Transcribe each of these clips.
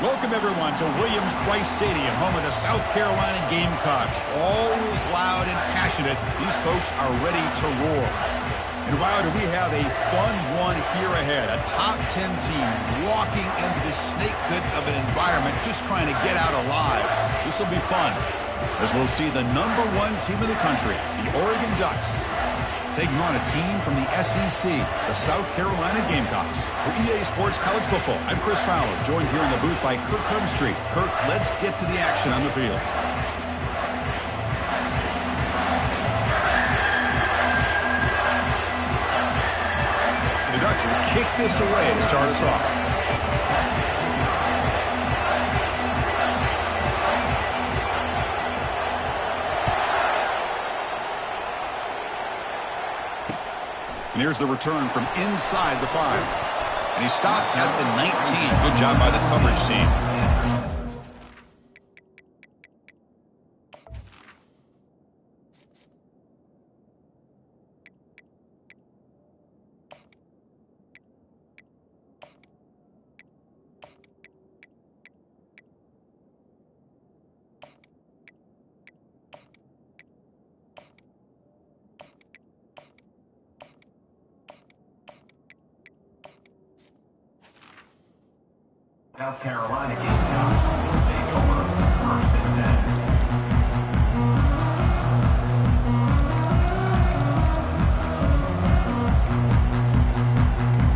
Welcome, everyone, to Williams-Brice Stadium, home of the South Carolina Gamecocks. Always loud and passionate, these folks are ready to roar. And wow, do we have a fun one here ahead. A top 10 team walking into this snake pit of an environment, just trying to get out alive. This will be fun, as we'll see the #1 team in the country, the Oregon Ducks, taking on a team from the SEC, the South Carolina Gamecocks. For EA Sports College Football, I'm Chris Fowler, joined here in the booth by Kirk Herbstreit. Kirk, let's get to the action on the field. The Ducks will kick this away to start us off. And here's the return from inside the 5. And he stopped at the 19. Good job by the coverage team. South Carolina Gamecocks will take over 1st and 10.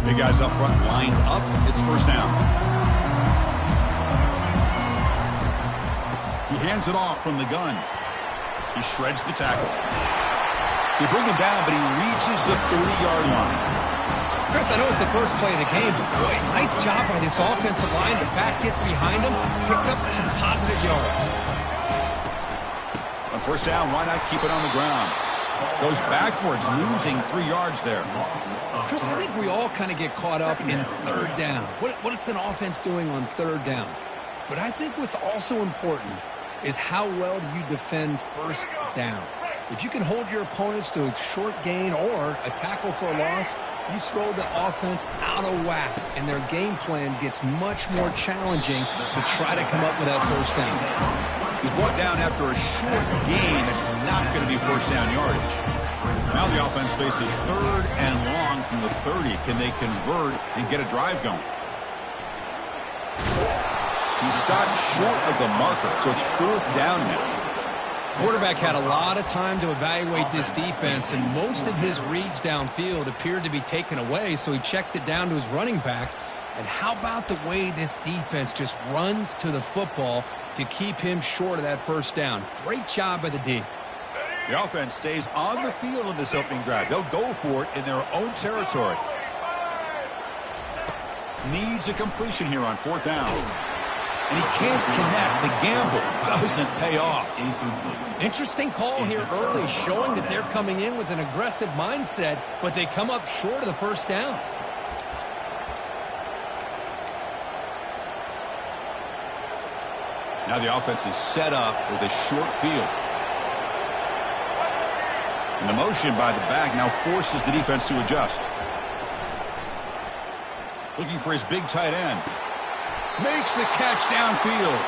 Big guys up front lined up. It's 1st down. He hands it off from the gun. He shreds the tackle. They bring him down, but he reaches the 30-yard line. Chris, I know it's the first play of the game, but boy, nice job by this offensive line. The back gets behind him, picks up some positive yards. On 1st down, why not keep it on the ground? Goes backwards, losing 3 yards there. Chris, I think we all kind of get caught up in 3rd down. What's an offense doing on 3rd down? But I think what's also important is how well do you defend 1st down. If you can hold your opponents to a short gain or a tackle for a loss, you throw the offense out of whack, and their game plan gets much more challenging to try to come up with that 1st down. He's brought down after a short gain. It's not going to be 1st down yardage. Now the offense faces 3rd and long from the 30. Can they convert and get a drive going? He stopped short of the marker, so it's 4th down now. Quarterback had a lot of time to evaluate this defense, and most of his reads downfield appeared to be taken away, so he checks it down to his running back. And how about the way this defense just runs to the football to keep him short of that 1st down? Great job by the D. The offense stays on the field in this opening drive. They'll go for it in their own territory. Needs a completion here on 4th down. And he can't connect. The gamble doesn't pay off. Interesting call here early, showing that they're coming in with an aggressive mindset, but they come up short of the 1st down. Now the offense is set up with a short field. And the motion by the back now forces the defense to adjust. Looking for his big tight end. Makes the catch downfield.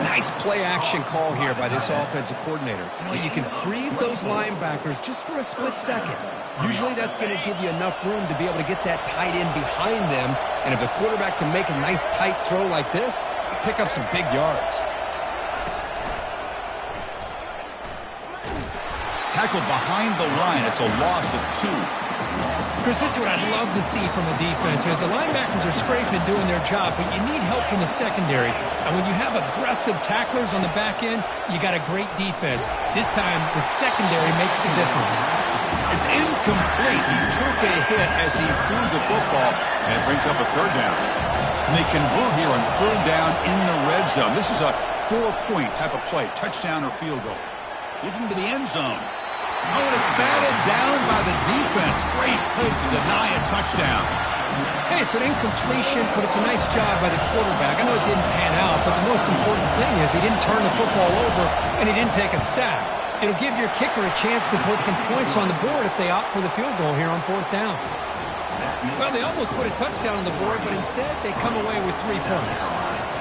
Nice play action call here by this offensive coordinator. You know, you can freeze those linebackers just for a split second. Usually that's going to give you enough room to be able to get that tight end behind them. And if the quarterback can make a nice tight throw like this, pick up some big yards. Tackled behind the line. It's a loss of 2. Chris, this is what I'd love to see from a defense. As the linebackers are scraping, doing their job, but you need help from the secondary. And when you have aggressive tacklers on the back end, you got a great defense. This time, the secondary makes the difference. It's incomplete. He took a hit as he threw the football, and it brings up a 3rd down. And they convert here on 3rd down in the red zone. This is a 4-point type of play, touchdown or field goal. Looking to the end zone. Oh, and it's batted down by the defense. Great play to deny a touchdown. Hey, it's an incompletion, but it's a nice job by the quarterback. I know it didn't pan out, but the most important thing is he didn't turn the football over and he didn't take a sack. It'll give your kicker a chance to put some points on the board if they opt for the field goal here on 4th down. Well, they almost put a touchdown on the board, but instead they come away with 3 points.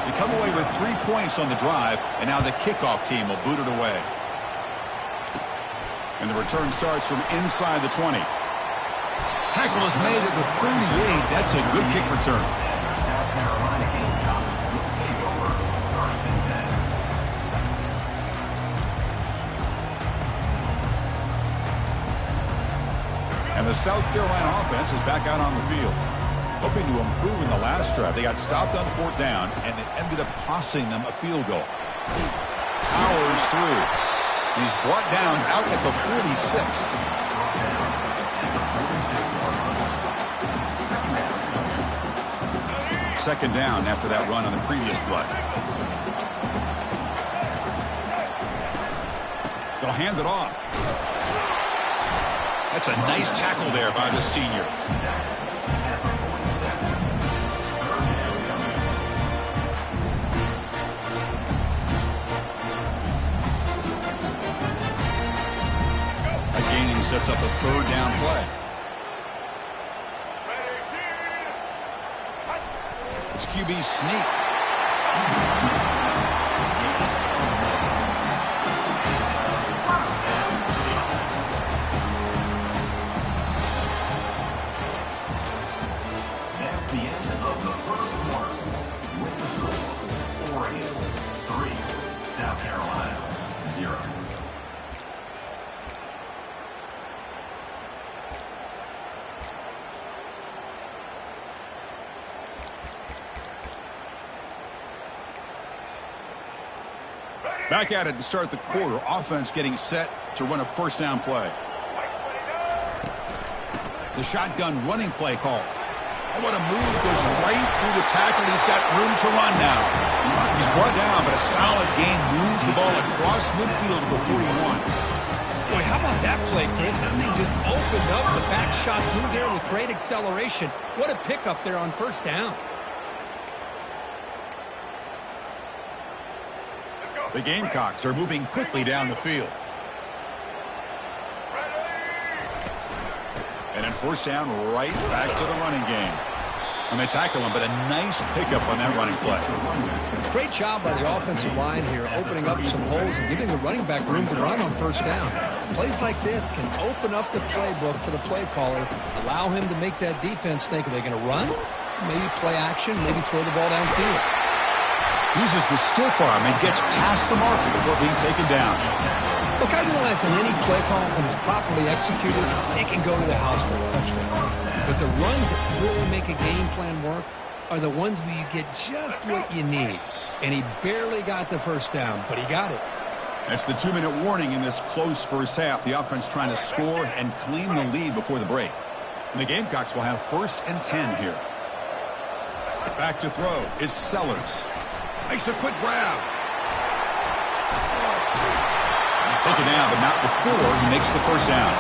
They come away with 3 points on the drive, and now the kickoff team will boot it away. And the return starts from inside the 20. Tackle is made at the 38. That's a good kick return. South Carolina Gamecocks will take over first and 10. And the South Carolina offense is back out on the field. Hoping to improve in the last drive. They got stopped on 4th down, and it ended up costing them a field goal. Powers through. He's brought down out at the 46. Second down after that run on the previous play. They'll hand it off. That's a nice tackle there by the senior. A gain sets up a 3rd down play. It's QB sneak. That's the end of the first quarter. With the score, Oregon 3, South Carolina 0. Back at it to start the quarter. Offense getting set to run a 1st down play. The shotgun running play call. Oh, what a move. Goes right through the tackle. He's got room to run now. He's brought down, but a solid gain moves the ball across midfield to the 41. Boy, how about that play, Chris? That thing just opened up the back shot through there with great acceleration. What a pickup there on 1st down. The Gamecocks are moving quickly down the field. And then 1st down, right back to the running game. And they tackle him, but a nice pickup on that running play. Great job by the offensive line here, opening up some holes and giving the running back room to run on 1st down. Plays like this can open up the playbook for the play caller, allow him to make that defense think, are they going to run? Maybe play action, maybe throw the ball downfield. Uses the stiff arm and gets past the marker before being taken down. Look, I realize in any play call, when it's properly executed, it can go to the house for a touchdown. But the runs that really make a game plan work are the ones where you get just what you need. And he barely got the 1st down, but he got it. That's the 2-minute warning in this close first half. The offense trying to score and claim the lead before the break. And the Gamecocks will have 1st and 10 here. Back to throw. It's Sellers. Makes a quick grab. Taken down, but not before he makes the 1st down.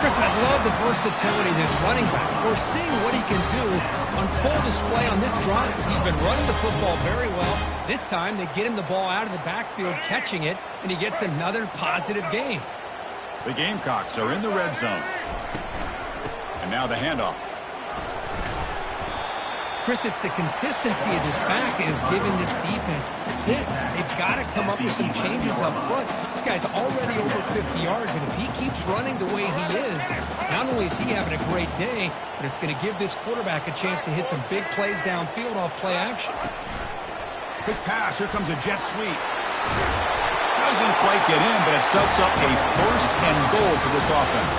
Chris, I love the versatility of this running back. We're seeing what he can do on full display on this drive. He's been running the football very well. This time, they get him the ball out of the backfield, catching it, and he gets another positive gain. The Gamecocks are in the red zone. And now the handoff. Chris, it's the consistency of this back is giving this defense fits. They've got to come up with some changes up front. This guy's already over 50 yards, and if he keeps running the way he is, not only is he having a great day, but it's going to give this quarterback a chance to hit some big plays downfield off play action. Quick pass. Here comes a jet sweep. Doesn't quite get in, but it sets up a 1st and goal for this offense.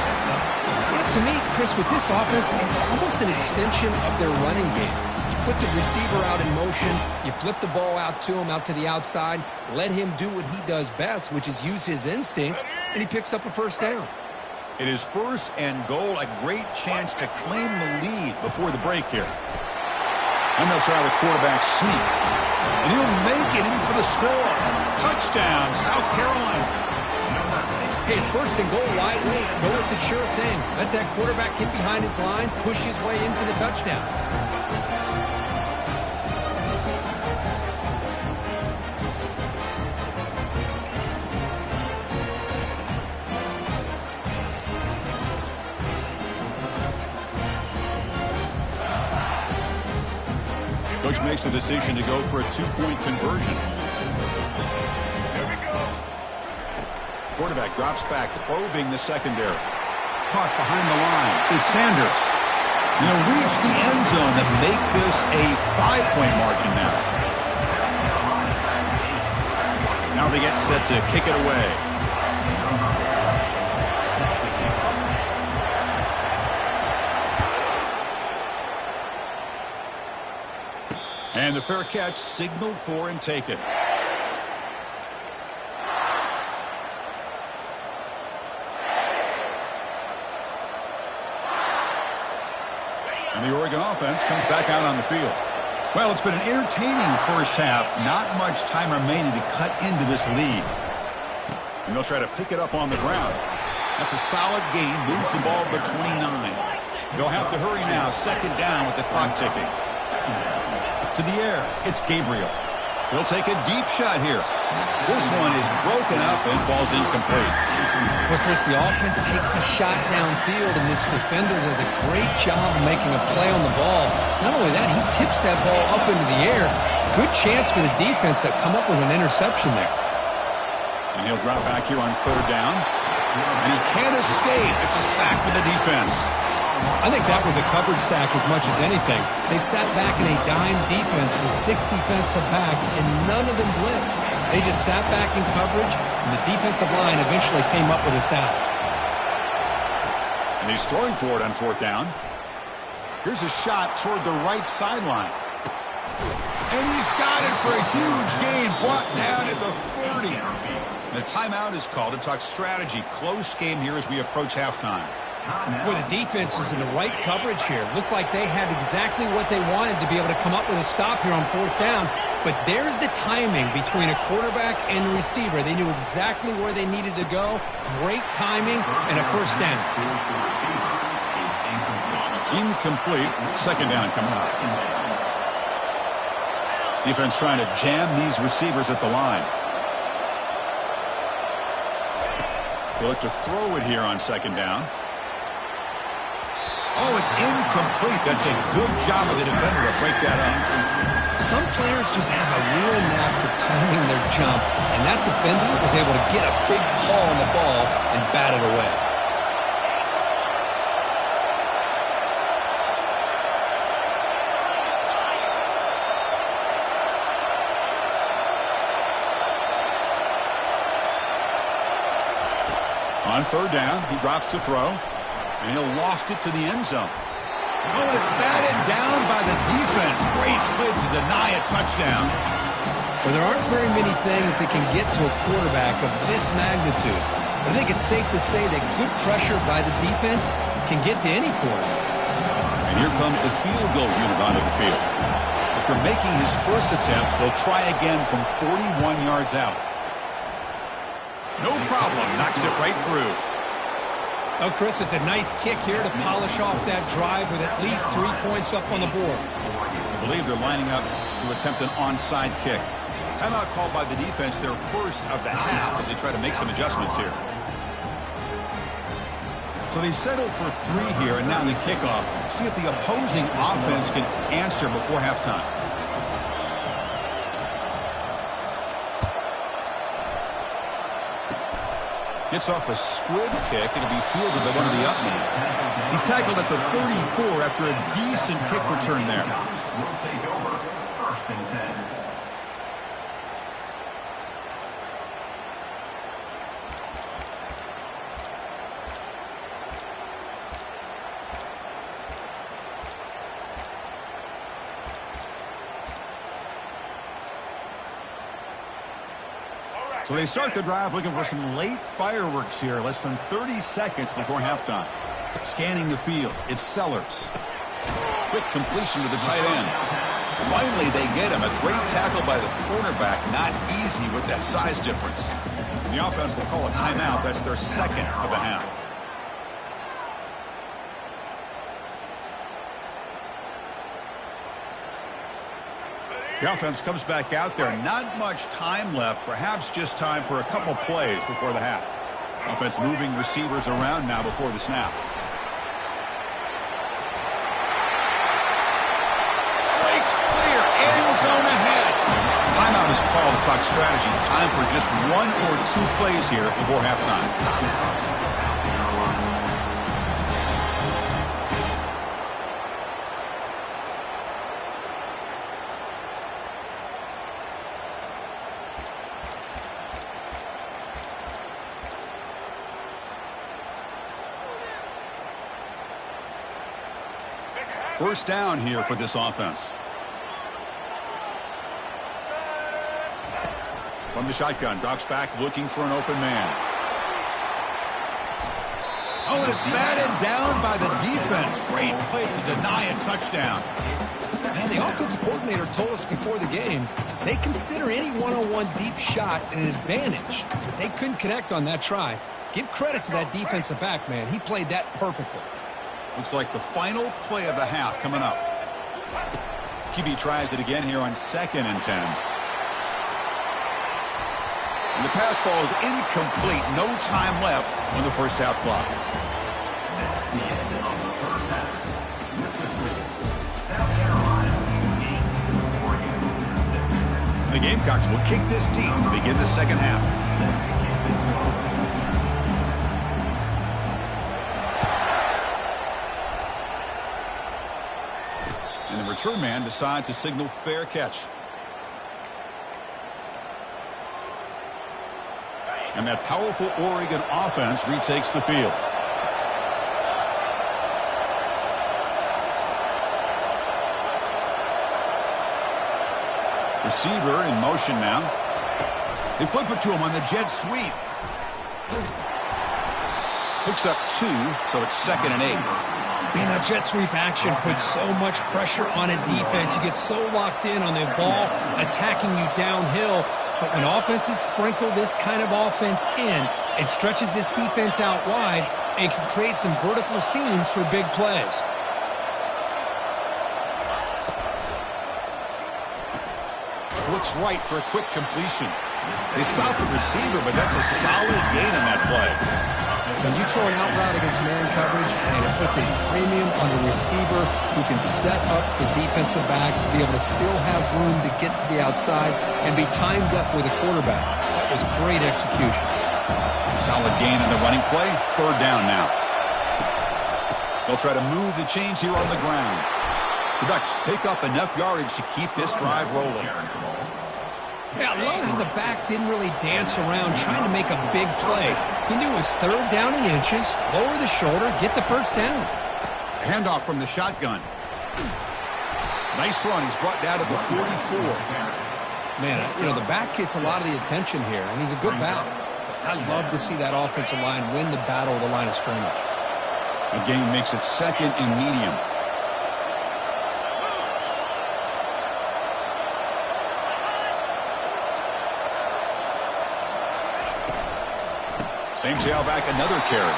Yeah, to me, Chris, with this offense, it's almost an extension of their running game. Put the receiver out in motion, you flip the ball out to him, out to the outside, let him do what he does best, which is use his instincts, and he picks up a 1st down. It is 1st and goal, a great chance to claim the lead before the break here. And they'll try the quarterback sneak. And he'll make it in for the score. Touchdown, South Carolina. Hey, it's 1st and goal, wide wait. Go with the sure thing. Let that quarterback get behind his line, push his way in for the touchdown. Coach makes the decision to go for a two-point conversion. Quarterback drops back, probing the secondary. Caught behind the line. It's Sanders. They'll reach the end zone and make this a 5-point margin now. Now they get set to kick it away. And the fair catch signaled for and taken. And the Oregon offense comes back out on the field. Well, it's been an entertaining first half. Not much time remaining to cut into this lead. And they'll try to pick it up on the ground. That's a solid gain. Moves the ball to the 29. They'll have to hurry now. Second down with the clock ticking. To the air. It's Gabriel. He'll take a deep shot here. This one is broken up and falls incomplete. Well, Chris, the offense takes a shot downfield, and this defender does a great job of making a play on the ball. Not only that, he tips that ball up into the air. Good chance for the defense to come up with an interception there. And he'll drop back here on third down. And he can't escape. It's a sack for the defense. I think that was a coverage sack as much as anything. They sat back in a dime defense with 6 defensive backs, and none of them blitzed. They just sat back in coverage, and the defensive line eventually came up with a sack. And he's throwing for it on fourth down. Here's a shot toward the right sideline. And he's got it for a huge gain, brought down at the 30. The timeout is called to talk strategy. Close game here as we approach halftime. Boy, the defense was in the right coverage here. Looked like they had exactly what they wanted to be able to come up with a stop here on fourth down. But there's the timing between a quarterback and a receiver. They knew exactly where they needed to go. Great timing and a first down. Incomplete. Second down coming up. Defense trying to jam these receivers at the line. They look to throw it here on second down. Oh, it's incomplete. That's a good job of the defender to break that up. Some players just have a real knack for timing their jump, and that defender was able to get a big paw on the ball and bat it away. On third down, he drops to throw. And he'll loft it to the end zone. Oh, it's batted down by the defense. Great play to deny a touchdown. Well, there aren't very many things that can get to a quarterback of this magnitude. I think it's safe to say that good pressure by the defense can get to any quarterback. And here comes the field goal unit onto the field. After making his first attempt, they'll try again from 41 yards out. No problem. Knocks it right through. Oh, Chris, it's a nice kick here to polish off that drive with at least 3 points up on the board. I believe they're lining up to attempt an onside kick. Timeout called by the defense, their first of the half, as they try to make some adjustments here. So they settle for 3 here, and now the kickoff. See if the opposing offense can answer before halftime. Gets off a squib kick. It'll be fielded by one of the up men. He's tackled at the 34 after a decent kick return there. Will take over. First and 10. So they start the drive looking for some late fireworks here, less than 30 seconds before halftime. Scanning the field, it's Sellers. Quick completion to the tight end. Finally, they get him. A great tackle by the quarterback. Not easy with that size difference. And the offense will call a timeout. That's their second of the half. The offense comes back out there. Not much time left. Perhaps just time for a couple plays before the half. Offense moving receivers around now before the snap. Breaks clear. Gamecock strategy. Time for just 1 or 2 plays here before halftime. First down here for this offense. From the shotgun, drops back looking for an open man. Oh, and it's batted down by the defense. Great play to deny a touchdown. Man, the offensive coordinator told us before the game they consider any one-on-one deep shot an advantage, but they couldn't connect on that try. Give credit to that defensive back, man. He played that perfectly. Looks like the final play of the half coming up. QB tries it again here on 2nd and 10. And the pass falls incomplete. No time left on the first half clock. That's the end of the first half. Mississippi, South Carolina, 8, Oregon, 6. The Gamecocks will kick this deep to begin the second half. And the return man decides to signal fair catch. And that powerful Oregon offense retakes the field. Receiver in motion now. They flip it to him on the jet sweep. Picks up 2, so it's 2nd and 8. Man, that jet sweep action puts so much pressure on a defense. You get so locked in on the ball attacking you downhill. But when offenses sprinkle this kind of offense in, it stretches this defense out wide and can create some vertical seams for big plays. Looks right for a quick completion. They stop the receiver, but that's a solid gain on that play. When you throw an out route against man coverage, and it puts a premium on the receiver who can set up the defensive back to be able to still have room to get to the outside and be timed up with a quarterback. That was great execution. Solid gain on the running play. 3rd down now. They'll try to move the chains here on the ground. The Ducks pick up enough yardage to keep this drive rolling. Yeah, I love how the back didn't really dance around trying to make a big play. He knew it was 3rd down and inches, lower the shoulder, get the first down. Handoff from the shotgun. Nice run. He's brought down to the 44. Man, you know, the back gets a lot of the attention here, and he's a good back. I love to see that offensive line win the battle of the line of scrimmage. The game makes it 2nd and medium. Same tailback, another carry.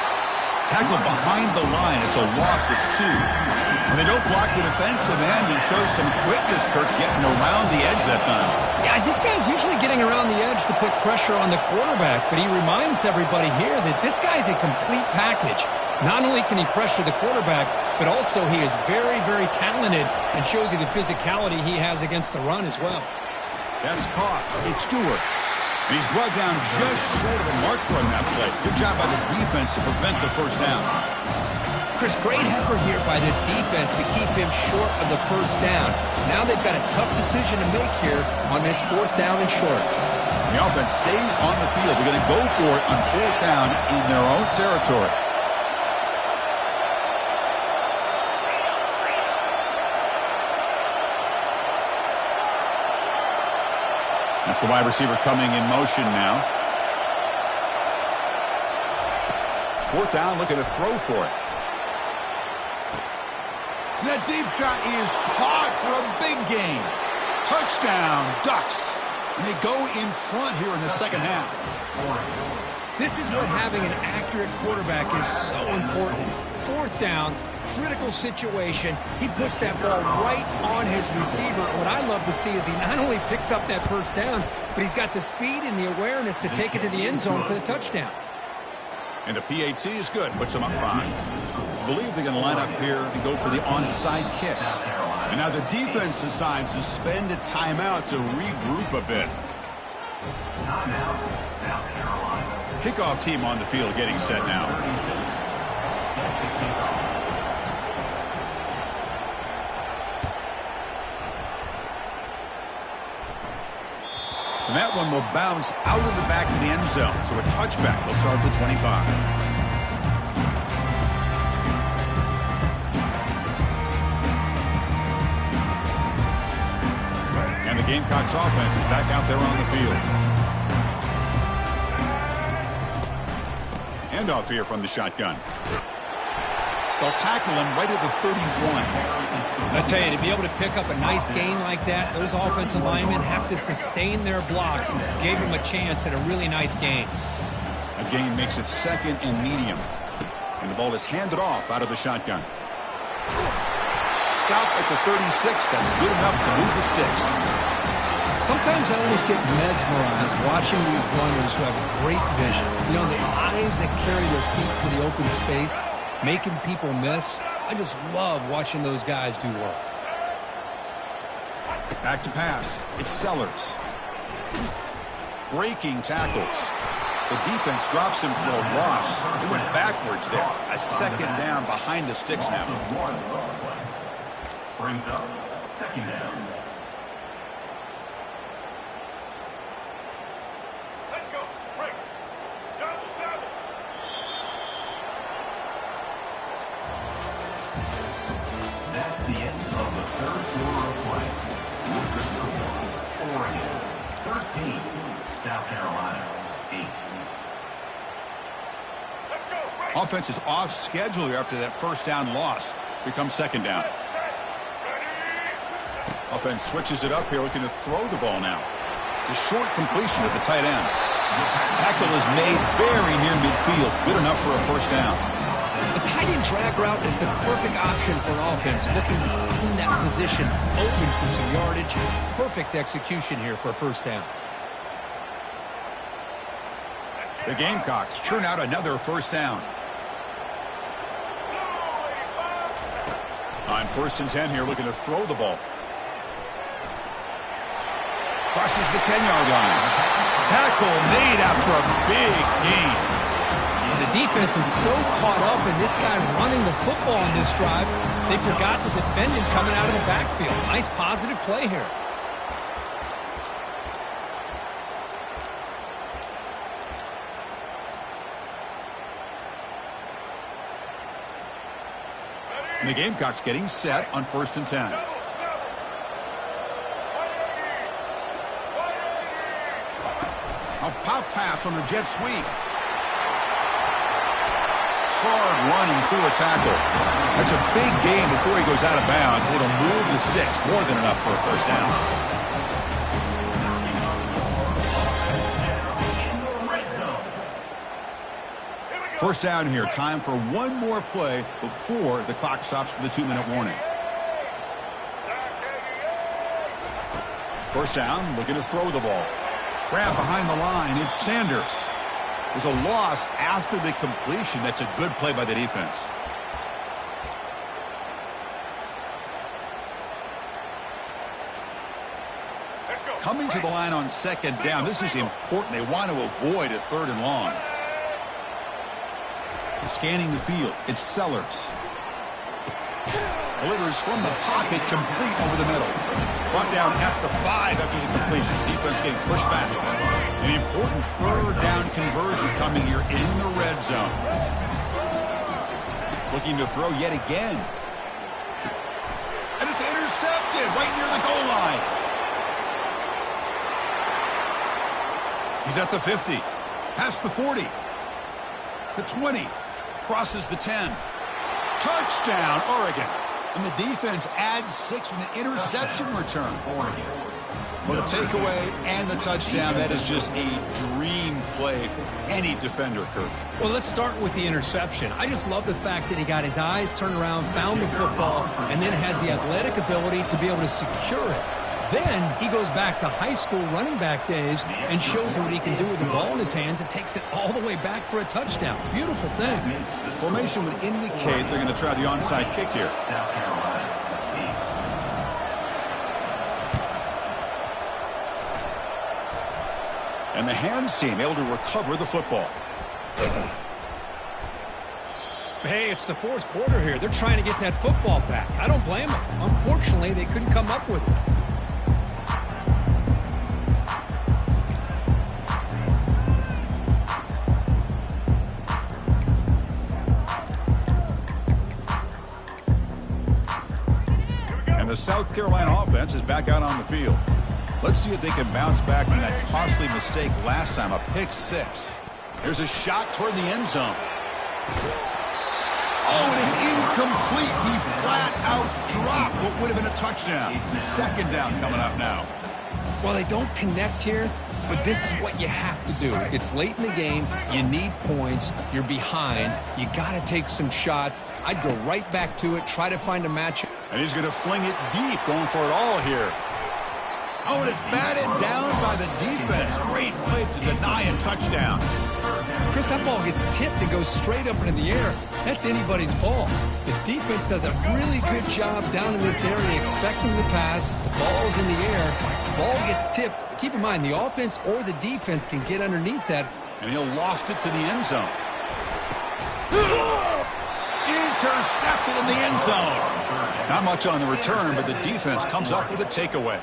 Tackled behind the line. It's a loss of 2. And they don't block the defensive end and show some quickness, Kirk, getting around the edge that time. Yeah, this guy's usually getting around the edge to put pressure on the quarterback, but he reminds everybody here that this guy's a complete package. Not only can he pressure the quarterback, but also he is very, very talented and shows you the physicality he has against the run as well. That's caught. It's Stewart. And he's brought down just short of the marker on that play. Good job by the defense to prevent the first down. Chris, great effort here by this defense to keep him short of the first down. Now they've got a tough decision to make here on this 4th down and short. The offense stays on the field. They're going to go for it on 4th down in their own territory. That's the wide receiver coming in motion now. 4th down, looking to throw for it. And that deep shot is caught for a big gain. Touchdown, Ducks. And they go in front here in the second half. This is what having an accurate quarterback is so important. 4th down, critical situation. He puts that ball right on his receiver. What I love to see is he not only picks up that first down, but he's got the speed and the awareness to take it to the end zone for the touchdown. And the PAT is good. Puts him up 5. I believe they're going to line up here and go for the onside kick. And now the defense decides to spend a timeout to regroup a bit. Timeout, South Carolina. Kickoff team on the field getting set now. 36. Set to kick off. And that one will bounce out of the back of the end zone. So a touchback will start the 25. And the Gamecocks offense is back out there on the field. Handoff here from the shotgun. They'll tackle him right at the 31. I tell you, to be able to pick up a nice gain like that, those offensive linemen have to sustain their blocks. Gave him a chance at a really nice gain. A gain makes it second and medium. And the ball is handed off out of the shotgun. Stop at the 36. That's good enough to move the sticks. Sometimes I almost get mesmerized watching these runners who have great vision. You know, the eyes that carry their feet to the open space, making people miss. I just love watching those guys do work. Back to pass. It's Sellers. Breaking tackles. The defense drops him for a loss. He went backwards there. A second down behind the sticks now. Brings up second down. Let's go. Break. Double, double. That's the end of the third quarter of play. With the score, Oregon 13, South Carolina 8. Let's go. Break. Offense is off schedule here after that first down loss. Here comes second down. Set. Ready. Offense switches it up here, looking to throw the ball now. It's a short completion at the tight end. Tackle is made very near midfield. Good enough for a first down. The tight end drag route is the perfect option for an offense looking to scheme that position open for some yardage. Perfect execution here for a first down. The Gamecocks churn out another first down. On 1st and 10 here, looking to throw the ball. Crosses the 10-yard line. Tackle made after a big gain. And the defense is so caught up in this guy running the football on this drive, they forgot to defend him coming out of the backfield. Nice positive play here. And the Gamecocks getting set on 1st and 10. A pop pass on the jet sweep. Hard running through a tackle. That's a big gain before he goes out of bounds. It'll move the sticks more than enough for a first down. First down here. Time for one more play before the clock stops for the 2-minute warning. First down, looking to throw the ball. Grab behind the line. It's Sanders. There's a loss after the completion. That's a good play by the defense. Let's go. Coming to the line on second down. This is important. They want to avoid a 3rd and long. Scanning the field. It's Sellers. Delivers from the pocket, complete over the middle. Brought down at the 5 after the completion. Defense getting pushed back. An important 3rd down conversion coming here in the red zone. Looking to throw yet again. And it's intercepted right near the goal line. He's at the 50. Past the 40. The 20. Crosses the 10. Touchdown, Oregon. And the defense adds 6 from the interception return. Well, the takeaway and the touchdown, that is just a dream play for any defender, Kirk. Well, let's start with the interception. I just love the fact that he got his eyes turned around, found the football, and then has the athletic ability to be able to secure it. Then he goes back to high school running back days and shows him what he can do with the ball in his hands and takes it all the way back for a touchdown. Beautiful thing. Formation would indicate they're going to try the onside kick here. And the hands team able to recover the football. Hey, it's the fourth quarter here. They're trying to get that football back. I don't blame them. Unfortunately, they couldn't come up with it. The South Carolina offense is back out on the field. Let's see if they can bounce back from that costly mistake last time, a pick six. There's a shot toward the end zone. Oh, and it's incomplete. He flat out dropped what would have been a touchdown. Second down coming up now. Well, they don't connect here, but this is what you have to do. It's late in the game. You need points. You're behind. You got to take some shots. I'd go right back to it, try to find a matchup. And he's going to fling it deep, going for it all here. Oh, and it's batted down by the defense. Great play to deny a touchdown. Chris, that ball gets tipped and goes straight up into the air. That's anybody's ball. The defense does a really good job down in this area expecting the pass. The ball's in the air. Ball gets tipped. Keep in mind, the offense or the defense can get underneath that. And he'll loft it to the end zone. Intercepted in the end zone. Not much on the return, but the defense comes up with a takeaway.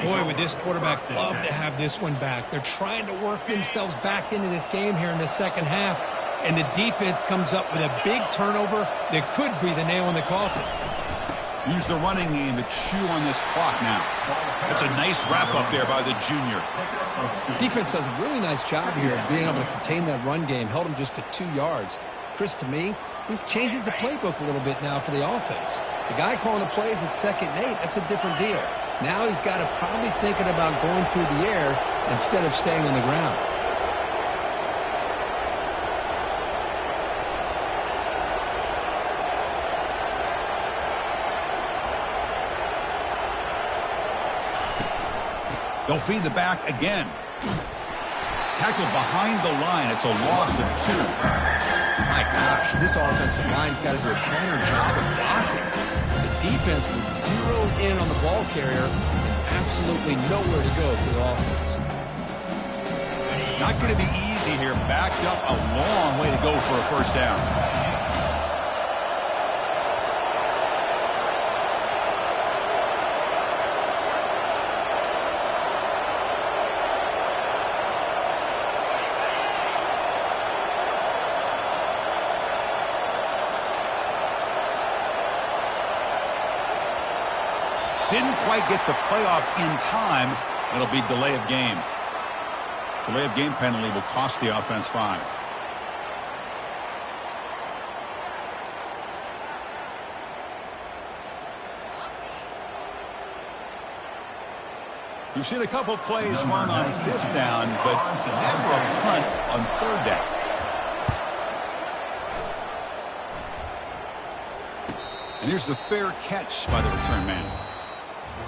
Boy, would this quarterback love to have this one back. They're trying to work themselves back into this game here in the second half, and the defense comes up with a big turnover that could be the nail in the coffin. Use the running game to chew on this clock now. That's a nice wrap-up there by the junior. Defense does a really nice job here of being able to contain that run game, held him just to 2 yards. Chris, to me, this changes the playbook a little bit now for the offense. The guy calling the plays at 2nd and 8, that's a different deal. Now he's got to probably thinking about going through the air instead of staying on the ground. They'll feed the back again. Tackled behind the line. It's a loss of 2. My gosh, this offensive line's got to do a better job of blocking. The defense was zeroed in on the ball carrier and absolutely nowhere to go for the offense. Not going to be easy here. Backed up a long way to go for a first down. Didn't quite get the playoff in time. It'll be delay of game. Delay of game penalty will cost the offense 5. We've seen a couple plays run on 5th down, but never a punt on 3rd down. And here's the fair catch by the return man.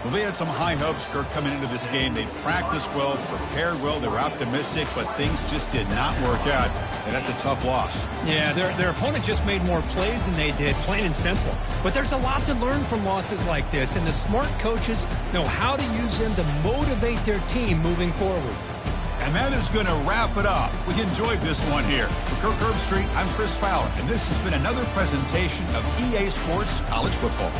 Well, they had some high hopes, Kirk, coming into this game. They practiced well, prepared well, they were optimistic, but things just did not work out, and that's a tough loss. Yeah, their opponent just made more plays than they did, plain and simple. But there's a lot to learn from losses like this, and the smart coaches know how to use them to motivate their team moving forward. And that is going to wrap it up. We enjoyed this one here. For Kirk Herbstreit, I'm Chris Fowler, and this has been another presentation of EA Sports College Football.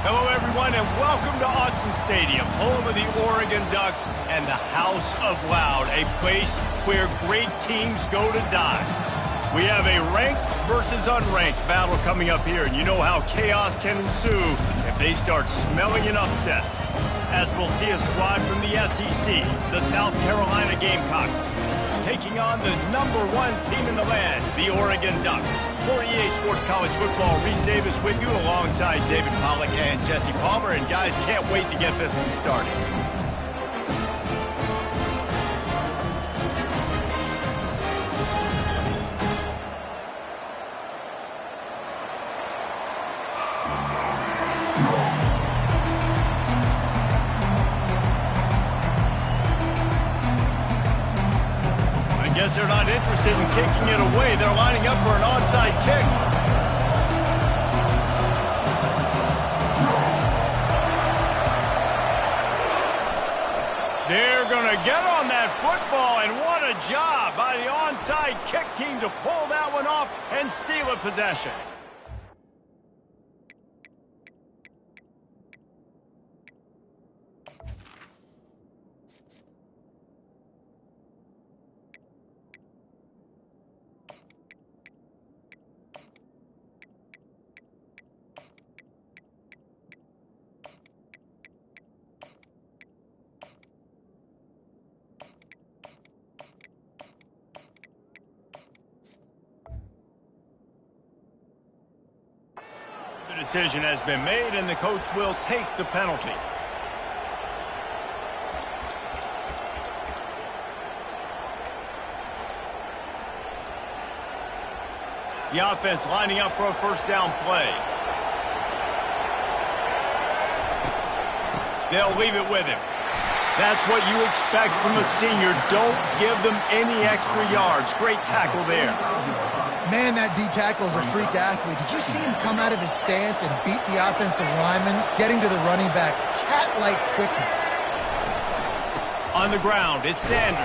Hello, everyone, and welcome to Autzen Stadium, home of the Oregon Ducks and the House of Loud, a place where great teams go to die. We have a ranked versus unranked battle coming up here, and you know how chaos can ensue if they start smelling an upset. As we'll see a squad from the SEC, the South Carolina Gamecocks, taking on the #1 team in the land, the Oregon Ducks. For EA Sports College Football, Reese Davis with you alongside David Pollack and Jesse Palmer. And guys, can't wait to get this one started. I guess they're not interested in kicking it away. They're lining up for an onside kick. They're going to get on that football, and what a job by the onside kick team to pull that one off and steal a possession. The decision has been made, and the coach will take the penalty. The offense lining up for a first down play. They'll leave it with him. That's what you expect from a senior. Don't give them any extra yards. Great tackle there. Man, that D-tackle is a freak athlete. Did you see him come out of his stance and beat the offensive lineman, getting to the running back? Cat-like quickness. On the ground, it's Sanders.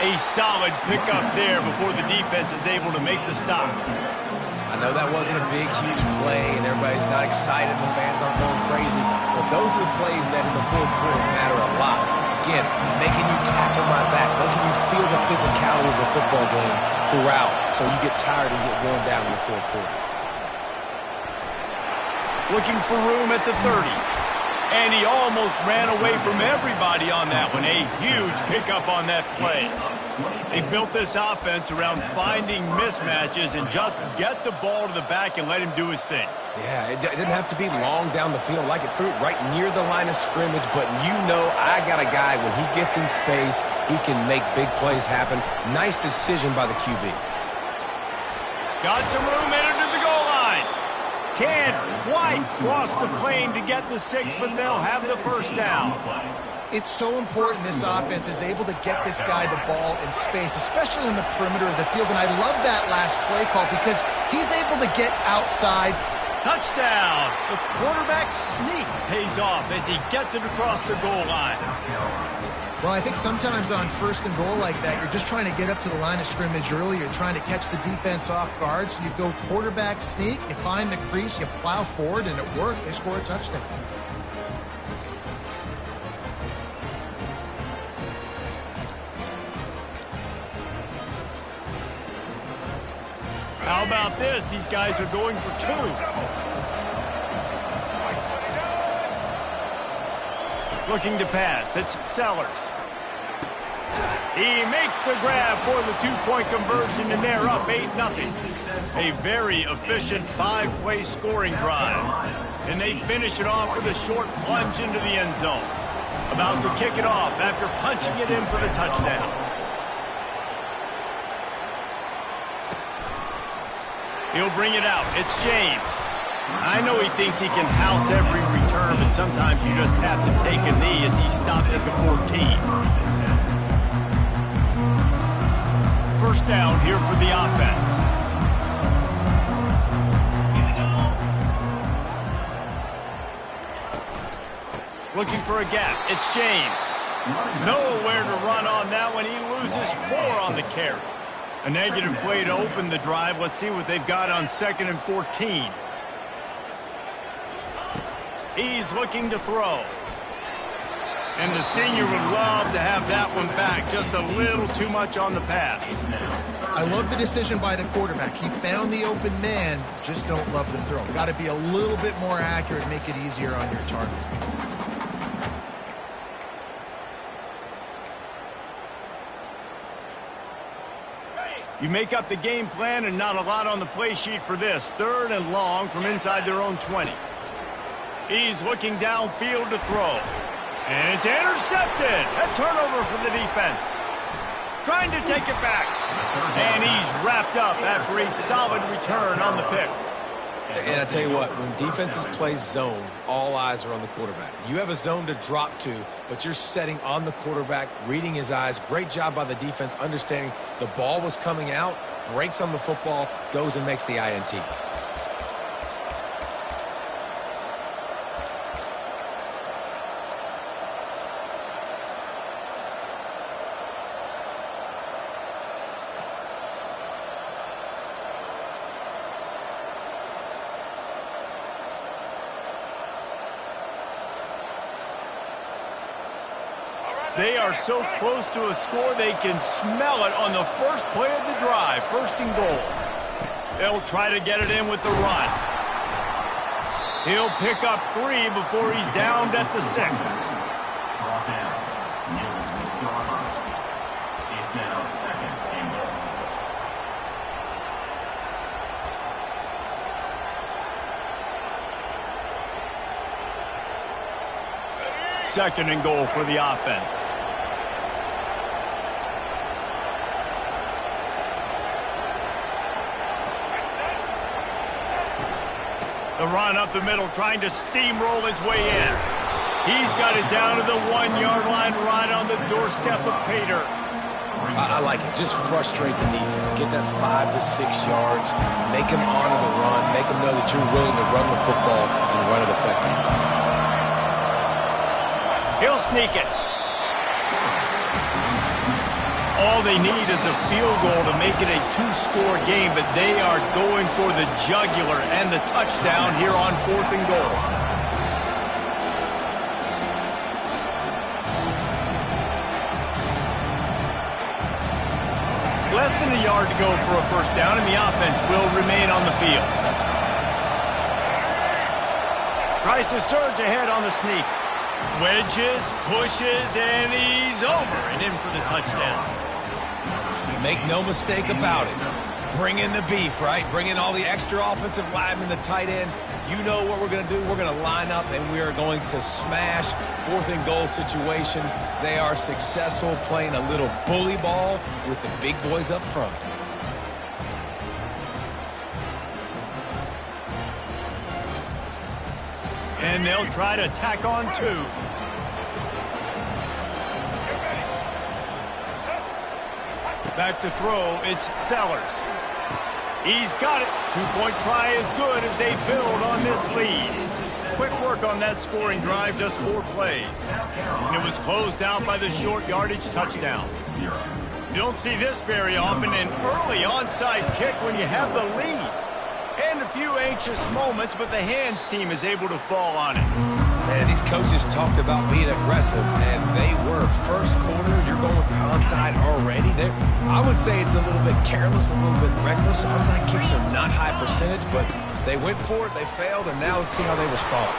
A solid pickup there before the defense is able to make the stop. I know that wasn't a big, huge play, and everybody's not excited, and the fans aren't going crazy, but those are the plays that in the fourth quarter matter a lot. Again, making you tackle my back, making you feel the physicality of the football game throughout, so you get tired and get worn down in the fourth quarter. Looking for room at the 30. And he almost ran away from everybody on that one. A huge pickup on that play. They built this offense around finding mismatches and just get the ball to the back and let him do his thing. Yeah, it didn't have to be long down the field. Like it threw it right near the line of scrimmage, but you know I got a guy, when he gets in space, he can make big plays happen. Nice decision by the QB. Got some room, entered to the goal line. Can White cross the plane to get the 6, but they'll have the first down. It's so important this offense is able to get this guy the ball in space, especially in the perimeter of the field. And I love that last play call because he's able to get outside. Touchdown! The quarterback sneak pays off as he gets it across the goal line. Well, I think sometimes on first and goal like that, you're just trying to get up to the line of scrimmage early. You're trying to catch the defense off guard. So you go quarterback sneak, you find the crease, you plow forward, and it worked. They score a touchdown. How about this? These guys are going for 2. Looking to pass. It's Sellers. He makes the grab for the 2-point conversion, and they're up 8-0. A very efficient 5-play scoring drive. And they finish it off with a short plunge into the end zone. About to kick it off after punching it in for the touchdown. He'll bring it out. It's James. I know he thinks he can house every return, but sometimes you just have to take a knee as he stopped at the 14. First down here for the offense. Looking for a gap. It's James. Nowhere to run on that one. He loses 4 on the carry. A negative play to open the drive. Let's see what they've got on 2nd and 14. He's looking to throw. And the senior would love to have that one back. Just a little too much on the pass. I love the decision by the quarterback. He found the open man. Just don't love the throw. Got to be a little bit more accurate, make it easier on your target. You make up the game plan and not a lot on the play sheet for this. 3rd and long from inside their own 20. He's looking downfield to throw. And it's intercepted. A turnover for the defense. Trying to take it back. And he's wrapped up after a solid return on the pick. And I tell you what, when defenses play zone, all eyes are on the quarterback. You have a zone to drop to, but you're setting on the quarterback, reading his eyes. Great job by the defense, understanding the ball was coming out, breaks on the football, goes and makes the INT. They are so close to a score, they can smell it on the first play of the drive. 1st and goal. They'll try to get it in with the run. He'll pick up 3 before he's downed at the 6. Brought down near the 6-yard line. It's now 2nd and goal. Second and goal for the offense. The run up the middle, trying to steamroll his way in. He's got it down to the 1-yard line, right on the doorstep of Pater. I like it. Just frustrate the defense. Get that 5 to 6 yards. Make them honor the run. Make them know that you're willing to run the football and run it effectively. He'll sneak it. All they need is a field goal to make it a 2-score game, but they are going for the jugular and the touchdown here on 4th and goal. Less than a yard to go for a first down, and the offense will remain on the field. Tries to surge ahead on the sneak. Wedges, pushes, and he's over and in for the touchdown. Make no mistake about it. Bring in the beef, right? Bring in all the extra offensive linemen, the tight end. You know what we're going to do. We're going to line up, and we are going to smash 4th and goal situation. They are successful playing a little bully ball with the big boys up front. And they'll try to tack on 2. Back to throw, it's Sellers. He's got it. 2-point try is good as they build on this lead. Quick work on that scoring drive, just 4 plays. And it was closed out by the short yardage touchdown. You don't see this very often, an early onside kick when you have the lead. And a few anxious moments, but the hands team is able to fall on it. Man, these coaches talked about being aggressive, and they were. First quarter, you're going with the onside already. I would say it's a little bit careless, a little bit reckless. Onside kicks are not high percentage, but they went for it, they failed, and now let's see how they respond.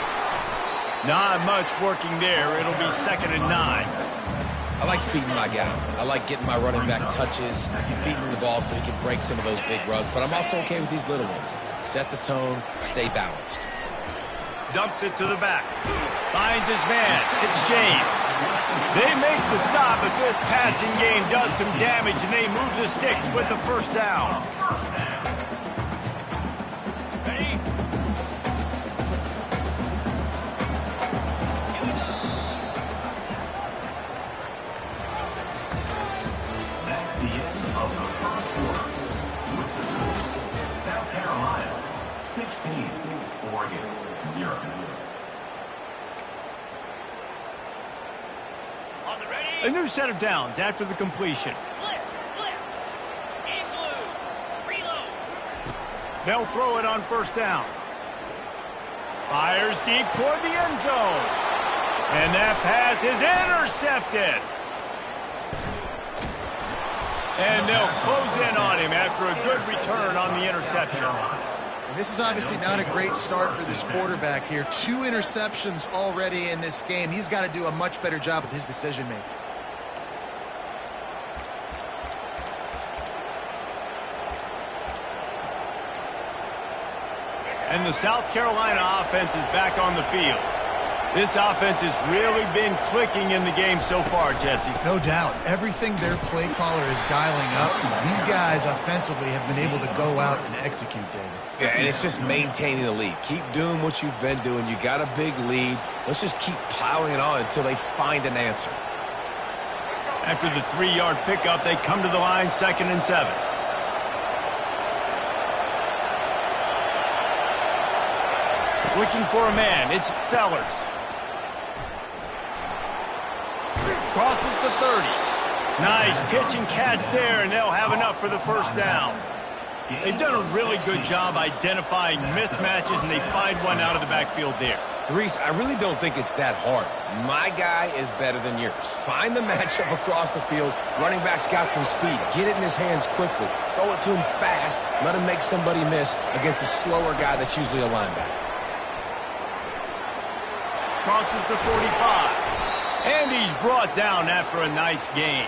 Not much working there. It'll be 2nd and 9. I like feeding my guy. I like getting my running back touches, feeding him the ball so he can break some of those big runs, but I'm also okay with these little ones. Set the tone, stay balanced. Dumps it to the back. Finds his man. It's James. They make the stop, but this passing game does some damage, and they move the sticks with the first down. That's the end of the first quarter. With the score, South Carolina 16, Oregon 0. A new set of downs after the completion. In blue. Reload. They'll throw it on first down. Fires deep toward the end zone. And that pass is intercepted. And they'll close in on him after a good return on the interception. And this is obviously not a great start for this quarterback here. 2 interceptions already in this game. He's got to do a much better job with his decision-making. And the South Carolina offense is back on the field. This offense has really been clicking in the game so far, Jesse. No doubt. Everything their play caller is dialing up, these guys offensively have been able to go out and execute, David. Yeah, and it's just maintaining the lead. Keep doing what you've been doing. You got a big lead. Let's just keep piling it on until they find an answer. After the 3-yard pickup, they come to the line, 2nd and 7. Looking for a man, it's Sellers. Crosses to 30. Nice pitch and catch there, and they'll have enough for the first down. They've done a really good job identifying mismatches, and they find one out of the backfield there. Reese, I really don't think it's that hard. My guy is better than yours. Find the matchup across the field. Running back's got some speed. Get it in his hands quickly. Throw it to him fast. Let him make somebody miss against a slower guy that's usually a linebacker. Crosses to 45. And he's brought down after a nice gain.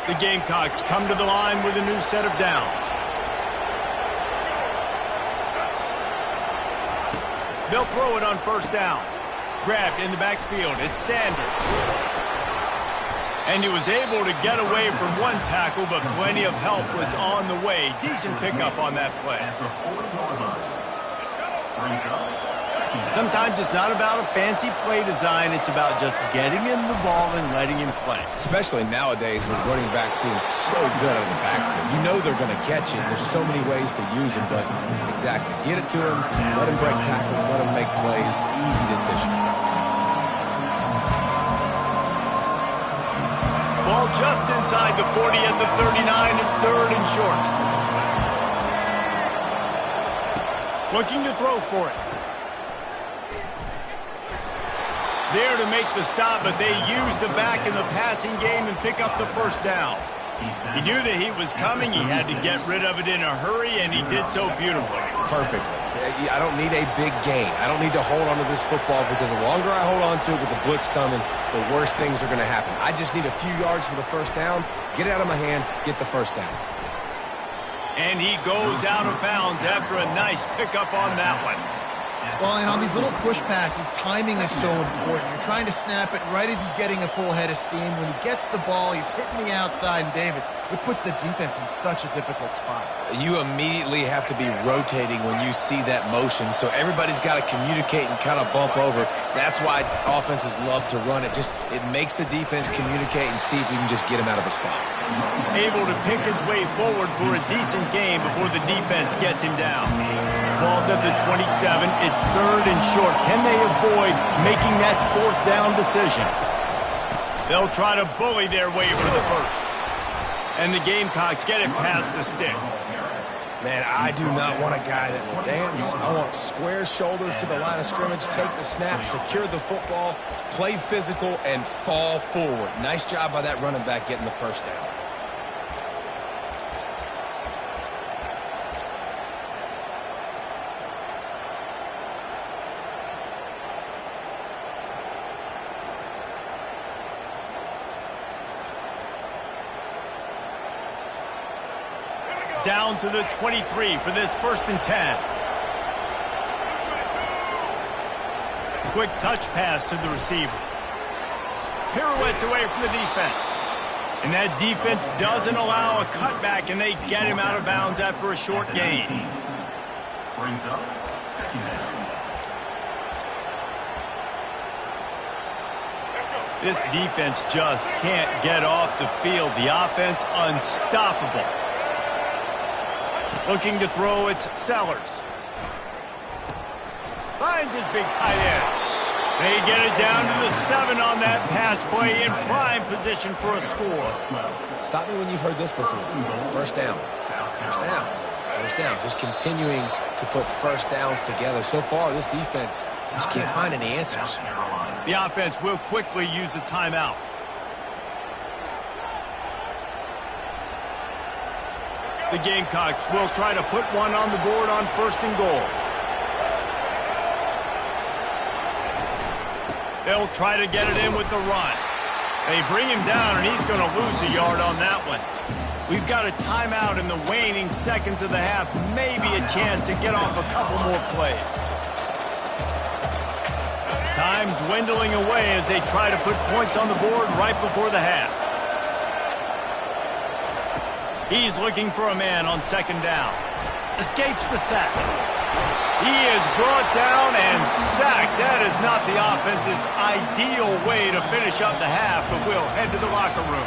The Gamecocks come to the line with a new set of downs. They'll throw it on first down. Grabbed in the backfield. It's Sanders. And he was able to get away from one tackle, but plenty of help was on the way. Decent pickup on that play. Sometimes it's not about a fancy play design. It's about just getting him the ball and letting him play. Especially nowadays with running backs being so good out of the backfield. You know they're going to catch it. There's so many ways to use them, but exactly. Get it to him, let him break tackles, let him make plays. Easy decision. Ball just inside the 40 at the 39. It's third and short. Looking to throw for it. There to make the stop, but they used the back in the passing game and pick up the first down. He knew that he was coming. He had to get rid of it in a hurry, and he did so beautifully. Perfectly. I don't need a big gain. I don't need to hold on to this football because the longer I hold on to it with the blitz coming, the worse things are going to happen. I just need a few yards for the first down, get it out of my hand, get the first down. And he goes out of bounds after a nice pickup on that one. Well, and on these little push passes, timing is so important. You're trying to snap it right as he's getting a full head of steam. When he gets the ball, he's hitting the outside, and David, it puts the defense in such a difficult spot. You immediately have to be rotating when you see that motion, so everybody's got to communicate and kind of bump over. That's why offenses love to run it. It makes the defense communicate and see if you can just get him out of a spot. Able to pick his way forward for a decent game before the defense gets him down. Ball's at the 27. It's third and short. Can they avoid making that fourth down decision? They'll try to bully their way for the first. And the Gamecocks get it past the sticks. Man, I do not want a guy that will dance. I want square shoulders to the line of scrimmage, take the snap, secure the football, play physical, and fall forward. Nice job by that running back getting the first down. Down to the 23 for this 1st and 10. Quick touch pass to the receiver. Pirouettes away from the defense. And that defense doesn't allow a cutback, and they get him out of bounds after a short gain. Brings up second down. This defense just can't get off the field. The offense unstoppable. Looking to throw, it's Sellers. Finds his big tight end. They get it down to the 7 on that pass play in prime position for a score. Stop me when you've heard this before. First down. First down. First down. Just continuing to put first downs together. So far, this defense just can't find any answers. The offense will quickly use a timeout. The Gamecocks will try to put one on the board on 1st and goal. They'll try to get it in with the run. They bring him down, and he's going to lose a yard on that one. We've got a timeout in the waning seconds of the half. Maybe a chance to get off a couple more plays. Time dwindling away as they try to put points on the board right before the half. He's looking for a man on 2nd down. Escapes the sack. He is brought down and sacked. That is not the offense's ideal way to finish up the half, but we'll head to the locker room.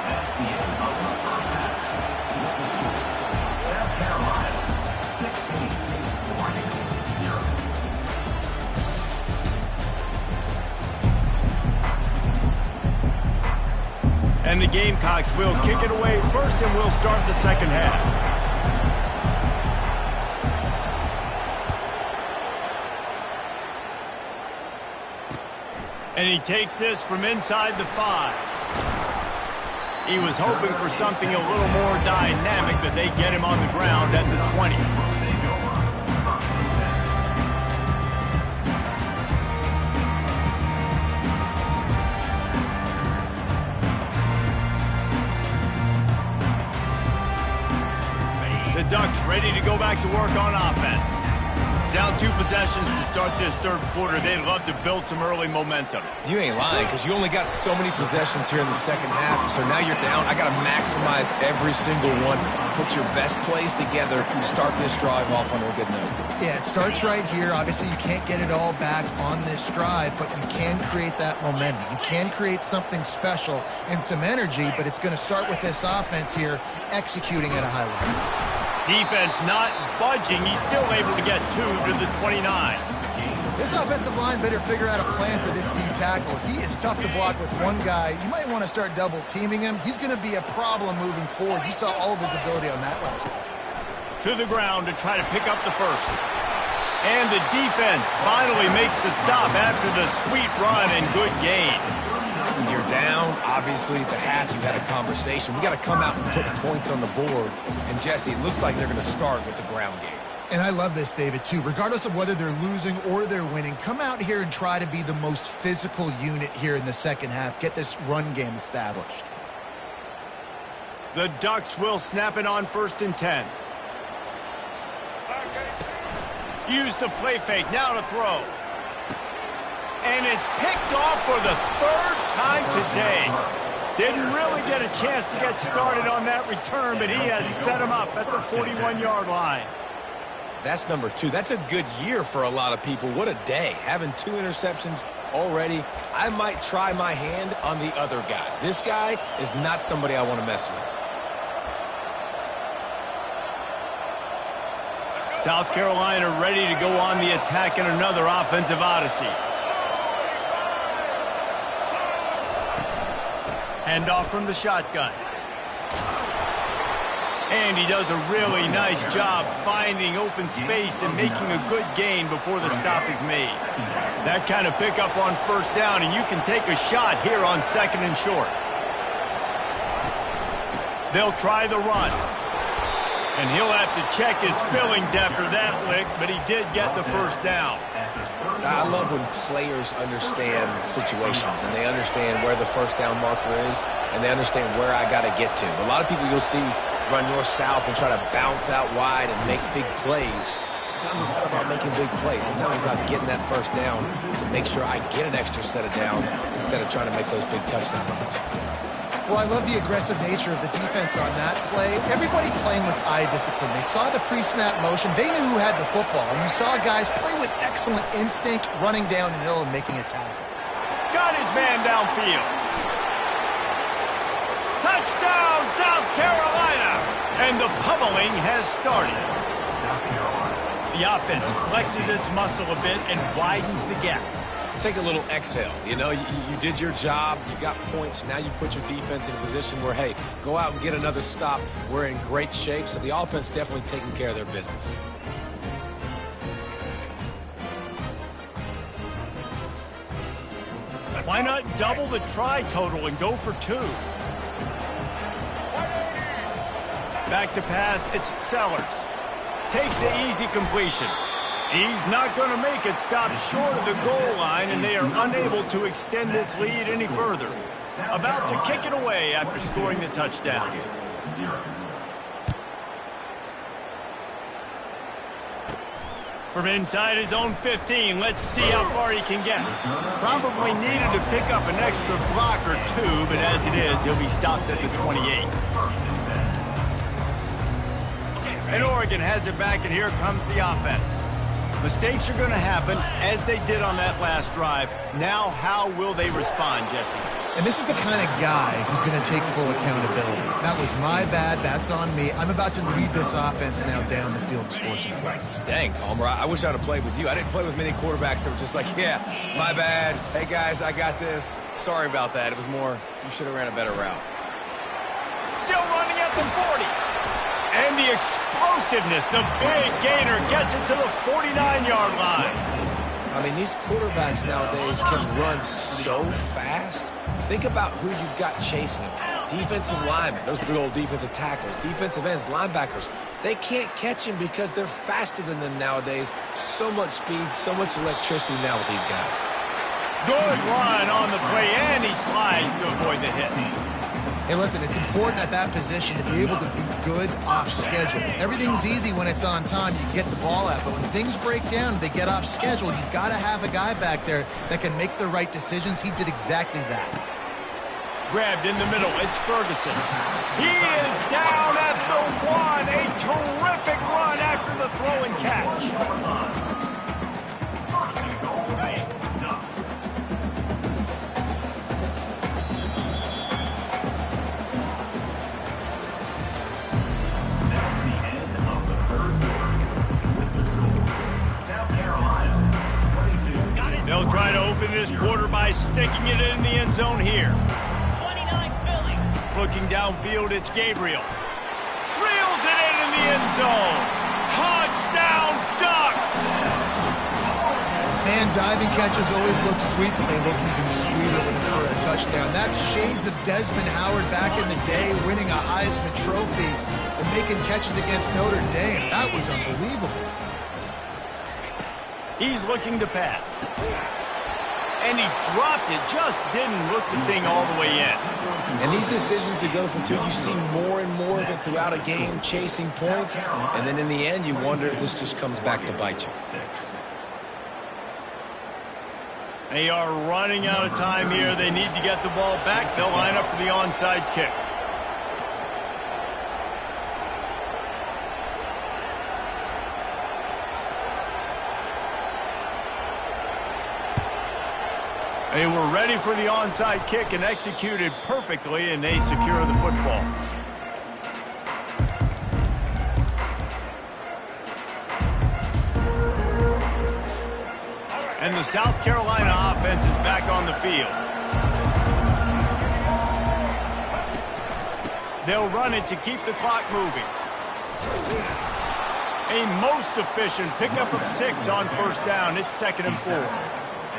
That's the end of the first half. South Carolina, 16, Oregon, 0. And the Gamecocks will kick it away first, and we'll start the 2nd half. And he takes this from inside the 5. He was hoping for something a little more dynamic, but they get him on the ground at the 20. back to work on offense. Down 2 possessions to start this third quarter. They'd love to build some early momentum. You ain't lying, because you only got so many possessions here in the second half, so now you're down. I got to maximize every single one. Put your best plays together. Start this drive off on a good note. Yeah, it starts right here. Obviously, you can't get it all back on this drive, but you can create that momentum. You can create something special and some energy, but it's going to start with this offense here executing at a high level. Defense not budging. He's still able to get 2 to the 29. This offensive line better figure out a plan for this D tackle. He is tough to block with one guy. You might want to start double teaming him. He's going to be a problem moving forward. You saw all of his ability on that last one. To the ground to try to pick up the first. And the defense finally makes the stop after the sweet run and good gain. You're down. Obviously, at the half, you had a conversation. We got to come out and put points on the board. And, Jesse, it looks like they're going to start with the ground game. And I love this, David, too. Regardless of whether they're losing or they're winning, come out here and try to be the most physical unit here in the second half. Get this run game established. The Ducks will snap it on 1st and 10. Use the play fake. Now to throw. And it's picked off for the 3rd time today. Didn't really get a chance to get started on that return, but he has set him up at the 41-yard line. That's number 2. That's a good year for a lot of people. What a day. Having 2 interceptions already. I might try my hand on the other guy. This guy is not somebody I want to mess with. South Carolina ready to go on the attack in another offensive odyssey. Handoff from the shotgun. And he does a really nice job finding open space and making a good gain before the stop is made. That kind of pickup on 1st down, and you can take a shot here on 2nd and short. They'll try the run. And he'll have to check his fillings after that lick, but he did get the 1st down. I love when players understand situations and they understand where the 1st down marker is and they understand where I got to get to. A lot of people you'll see run north-south and try to bounce out wide and make big plays. Sometimes it's not about making big plays. Sometimes it's about getting that 1st down to make sure I get an extra set of downs instead of trying to make those big touchdown runs. Well, I love the aggressive nature of the defense on that play. Everybody playing with eye discipline. They saw the pre-snap motion. They knew who had the football. And you saw guys play with excellent instinct, running downhill and making a tackle. Got his man downfield. Touchdown, South Carolina! And the pummeling has started. The offense flexes its muscle a bit and widens the gap. Take a little exhale. You know, you did your job. You got points. Now you put your defense in a position where, hey, go out and get another stop. We're in great shape. So the offense definitely taking care of their business. Why not double the try total and go for 2? Back to pass. It's Sellers. Takes the easy completion. He's not going to make it. Stop short of the goal line, and they are unable to extend this lead any further. About to kick it away after scoring the touchdown. From inside his own 15, let's see how far he can get. Probably needed to pick up an extra block or 2, but as it is, he'll be stopped at the 28. And Oregon has it back, and here comes the offense. Mistakes are going to happen, as they did on that last drive. Now, how will they respond, Jesse? And this is the kind of guy who's going to take full accountability. That was my bad. That's on me. I'm about to lead this offense now down the field and score some points. Dang, Palmer, I wish I'd have played with you. I didn't play with many quarterbacks that were just like, yeah, my bad. Hey, guys, I got this. Sorry about that. It was more, you should have ran a better route. Still running at the 40. And the explosiveness, the big gainer gets it to the 49-yard line. I mean, these quarterbacks nowadays can run so fast. Think about who you've got chasing them. Defensive linemen, those big old defensive tackles, defensive ends, linebackers. They can't catch him because they're faster than them nowadays. So much speed, so much electricity now with these guys. Good run on the play, and he slides to avoid the hit. Hey, listen, it's important at that position to be able to be good off schedule. Everything's easy when it's on time. You get the ball out. But when things break down, they get off schedule, you've got to have a guy back there that can make the right decisions. He did exactly that. Grabbed in the middle. It's Ferguson. He is down at the 1. A terrific run after the throw and catch. First and goal, Ducks. That's the end of the third quarter. With the score, South Carolina 22. They'll try to open this quarter by sticking it in the end zone here. Looking downfield, it's Gabriel. Reels it in the end zone. Touchdown, Ducks! Man, diving catches always look sweet, but they look even sweeter when it's for a touchdown. That's shades of Desmond Howard back in the day, winning a Heisman Trophy and making catches against Notre Dame. That was unbelievable. He's looking to pass. And he dropped it, just didn't look the thing all the way in. And these decisions to go for two, you see more and more of it throughout a game, chasing points. And then in the end, you wonder if this just comes back to bite you. They are running out of time here. They need to get the ball back. They'll line up for the onside kick. They were ready for the onside kick and executed perfectly, and they secure the football. And the South Carolina offense is back on the field. They'll run it to keep the clock moving. A most efficient pickup of 6 on first down. It's 2nd and 4.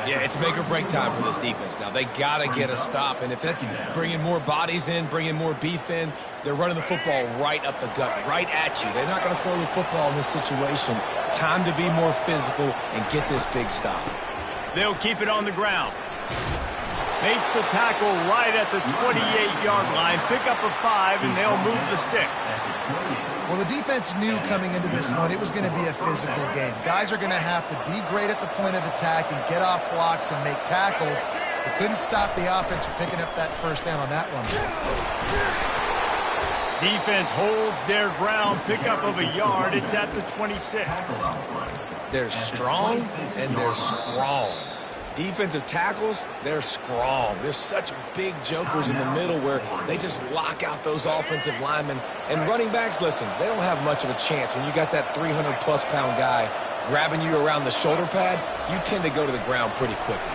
Yeah, it's make or break time for this defense now. They got to get a stop, and if that's bringing more bodies in, bringing more beef in, they're running the football right up the gut, right at you. They're not going to throw the football in this situation. Time to be more physical and get this big stop. They'll keep it on the ground. Makes the tackle right at the 28-yard line. Pick up a 5, and they'll move the sticks. Well, the defense knew coming into this one it was going to be a physical game. Guys are going to have to be great at the point of attack and get off blocks and make tackles. They couldn't stop the offense from picking up that first down on that one. Defense holds their ground. Pickup of a yard. It's at the 26. They're strong and they're strong. Defensive tackles, they're strong. There's such big jokers in the middle where they just lock out those offensive linemen. And running backs, listen, they don't have much of a chance. When you got that 300-plus pound guy grabbing you around the shoulder pad, you tend to go to the ground pretty quickly.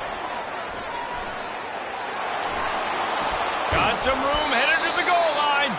Got some room, headed to the goal line.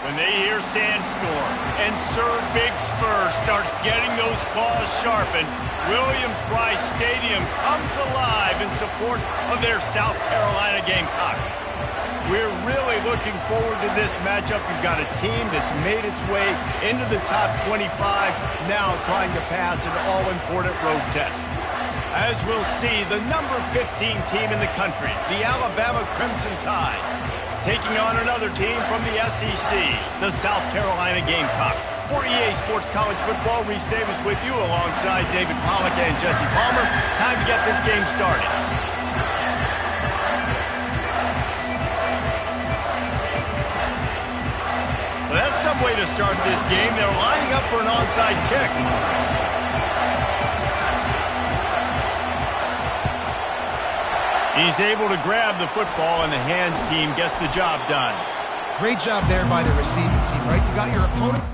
When they hear Sandstorm and Sir Big Spur starts getting those claws sharpened, Williams-Brice Stadium comes alive in support of their South Carolina Gamecocks. We're really looking forward to this matchup. You've got a team that's made its way into the top 25, now trying to pass an all-important road test. as we'll see the number 15 team in the country, the Alabama Crimson Tide, taking on another team from the SEC, the South Carolina Gamecocks. For EA Sports College Football, Reese Davis with you alongside David Pollack and Jesse Palmer. Time to get this game started. Well, that's some way to start this game. They're lining up for an onside kick. He's able to grab the football, and the hands team gets the job done. Great job there by the receiving team, right? You got your opponent.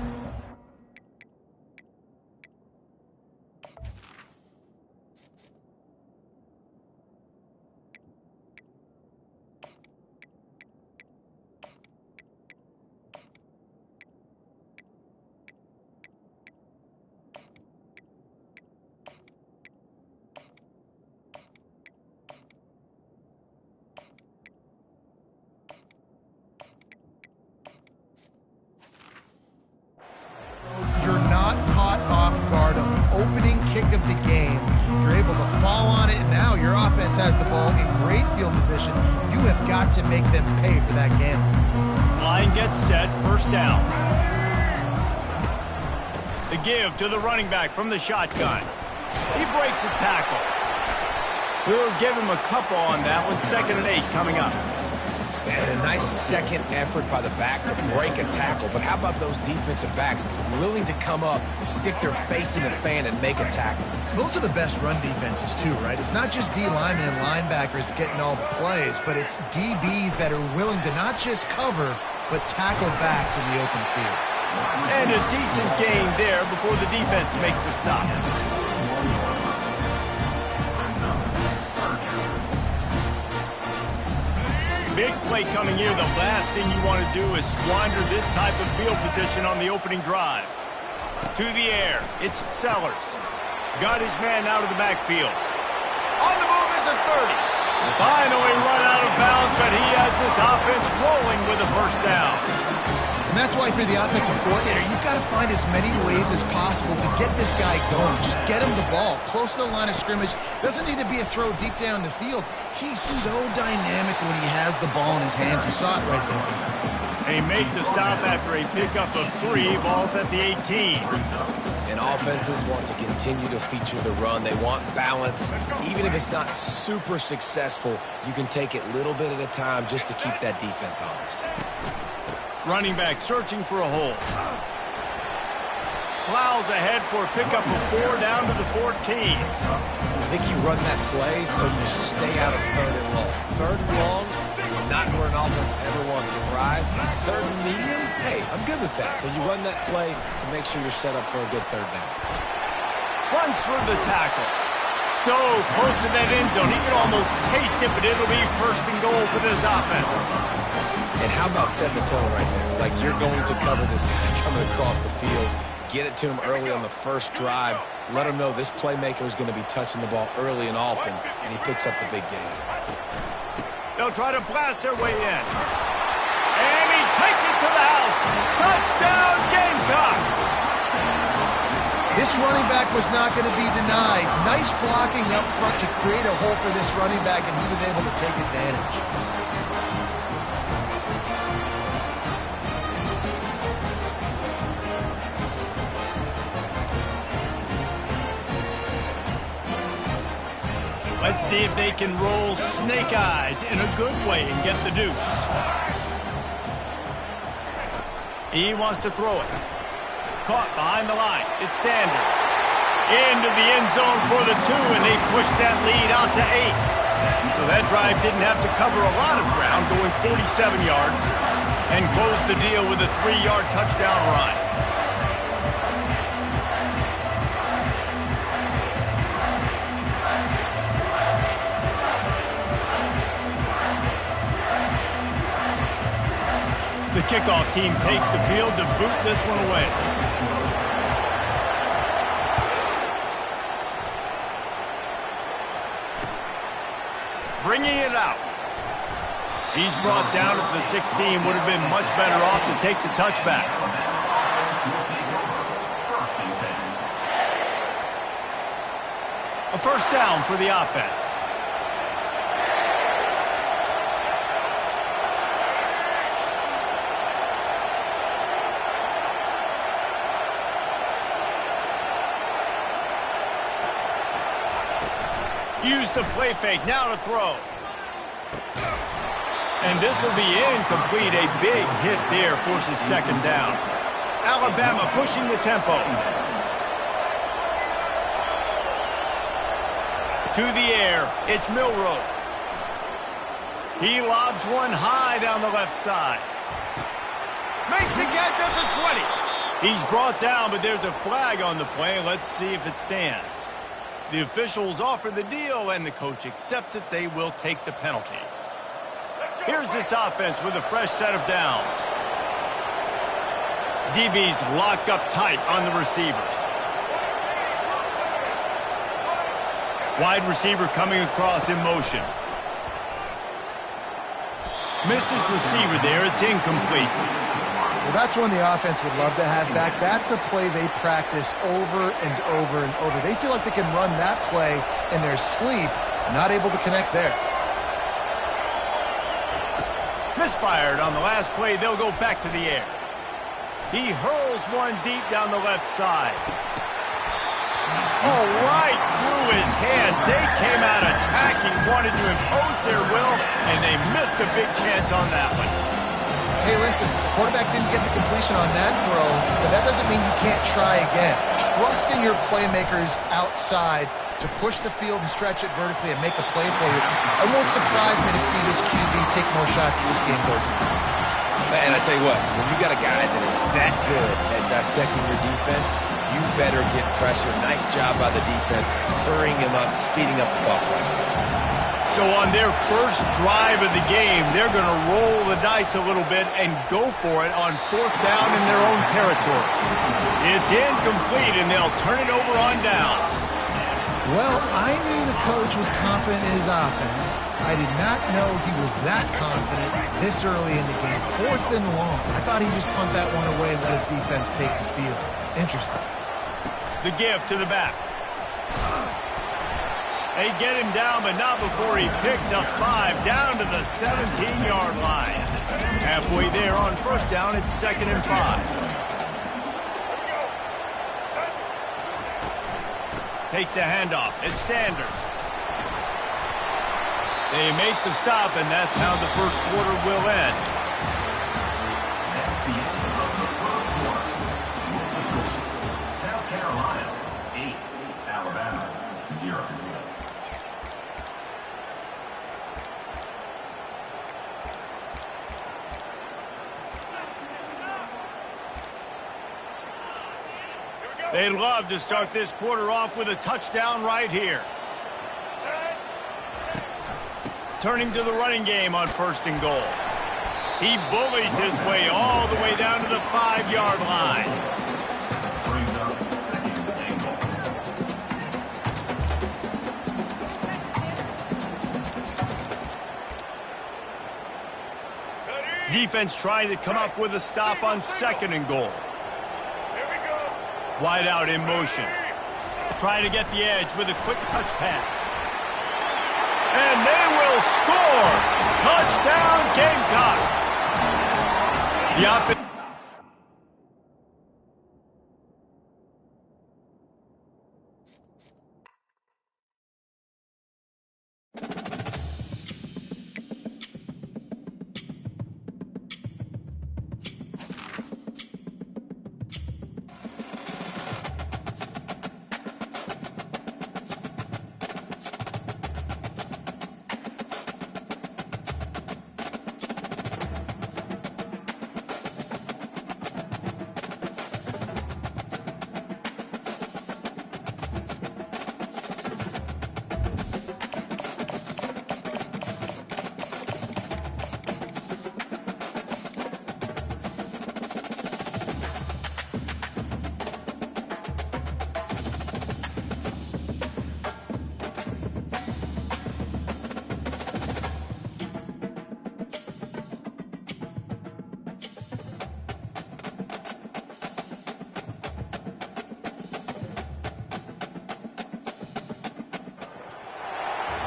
You're not caught off guard on the opening kick of the game. You're able to fall on it, and now your offense has the ball in great field position. You have got to make them pay for that gamble. Line gets set, first down. The give to the running back from the shotgun. He breaks a tackle. We'll give him a couple on that one. 2nd and 8 coming up. And a nice second effort by the back to break a tackle. But how about those defensive backs willing to come up, stick their face in the fan, and make a tackle? Those are the best run defenses too, right? It's not just D linemen and linebackers getting all the plays, but it's DBs that are willing to not just cover, but tackle backs in the open field. And a decent gain there before the defense makes the stop. Big play coming here. The last thing you want to do is squander this type of field position on the opening drive. To the air. It's Sellers. Got his man out of the backfield. On the move is a 30. Finally run out of bounds, but he has this offense rolling with a first down. And that's why, for the offensive coordinator, you've got to find as many ways as possible to get this guy going. Just get him the ball close to the line of scrimmage. Doesn't need to be a throw deep down the field. He's so dynamic when he has the ball in his hands. You saw it right there. They make the stop after a pickup of 3. Ball's at the 18. And offenses want to continue to feature the run. They want balance. Even if it's not super successful, you can take it little bit at a time just to keep that defense honest. Running back searching for a hole. Plows ahead for a pickup of 4 down to the 14. I think you run that play so you stay out of 3rd and long. 3rd and long is not where an offense ever wants to thrive. 3rd and medium, hey, I'm good with that. So you run that play to make sure you're set up for a good 3rd down. Runs through the tackle. So close to that end zone. He can almost taste it, but it'll be 1st and goal for this offense. And how about setting the tone right there? Like, you're going to cover this guy coming across the field. Get it to him early on the first drive. Let him know this playmaker is going to be touching the ball early and often, and he picks up the big game. They'll try to blast their way in. And he takes it to the house. Touchdown, Gamecocks! This running back was not going to be denied. Nice blocking up front to create a hole for this running back, and he was able to take advantage. Let's see if they can roll snake eyes in a good way and get the deuce. He wants to throw it. Caught behind the line. It's Sanders. Into the end zone for the 2, and they push that lead out to 8. So that drive didn't have to cover a lot of ground, going 47 yards, and close the deal with a 3-yard touchdown run. The kickoff team takes the field to boot this one away. Bringing it out. He's brought down at the 16. Would have been much better off to take the touchback. A first down for the offense. Use the play fake, now to throw. And this will be incomplete. A big hit there forces second down. Alabama pushing the tempo. To the air, it's Milroe. He lobs one high down the left side. Makes a catch at the 20. He's brought down, but there's a flag on the play. Let's see if it stands. The officials offer the deal, and the coach accepts it. They will take the penalty. Here's this offense with a fresh set of downs. DBs locked up tight on the receivers. Wide receiver coming across in motion. Missed his receiver there. It's incomplete. Well, that's one the offense would love to have back. That's a play they practice over and over and over. They feel like they can run that play in their sleep, not able to connect there. Misfired on the last play. They'll go back to the air. He hurls one deep down the left side. Oh, right through his hands. They came out attacking, wanted to impose their will, and they missed a big chance on that one. Hey, listen, the quarterback didn't get the completion on that throw, but that doesn't mean you can't try again. Trust in your playmakers outside to push the field and stretch it vertically and make a play for you. It won't surprise me to see this QB take more shots as this game goes on. Man, I tell you what, when you got a guy that is that good at dissecting your defense, you better get pressure. Nice job by the defense, hurrying him up, speeding up the thought process. So on their first drive of the game, they're going to roll the dice a little bit and go for it on fourth down in their own territory. It's incomplete, and they'll turn it over on downs. Well, I knew the coach was confident in his offense. I did not know he was that confident this early in the game. Fourth and long. I thought he'd just punt that one away and let his defense take the field. Interesting. The give to the back. They get him down, but not before he picks up 5 down to the 17-yard line. Halfway there on first down, it's 2nd and 5. Takes the handoff. It's Sanders. They make the stop, and that's how the first quarter will end. That's the end of the first quarter. With the score, South Carolina 8, Alabama 0. They'd love to start this quarter off with a touchdown right here. Turning to the running game on 1st and goal. He bullies his way all the way down to the 5-yard line. Brings up 2nd and goal. Defense trying to come up with a stop on 2nd and goal. Wide out in motion. Trying to get the edge with a quick touch pass. And they will score! Touchdown Gamecocks! The offense.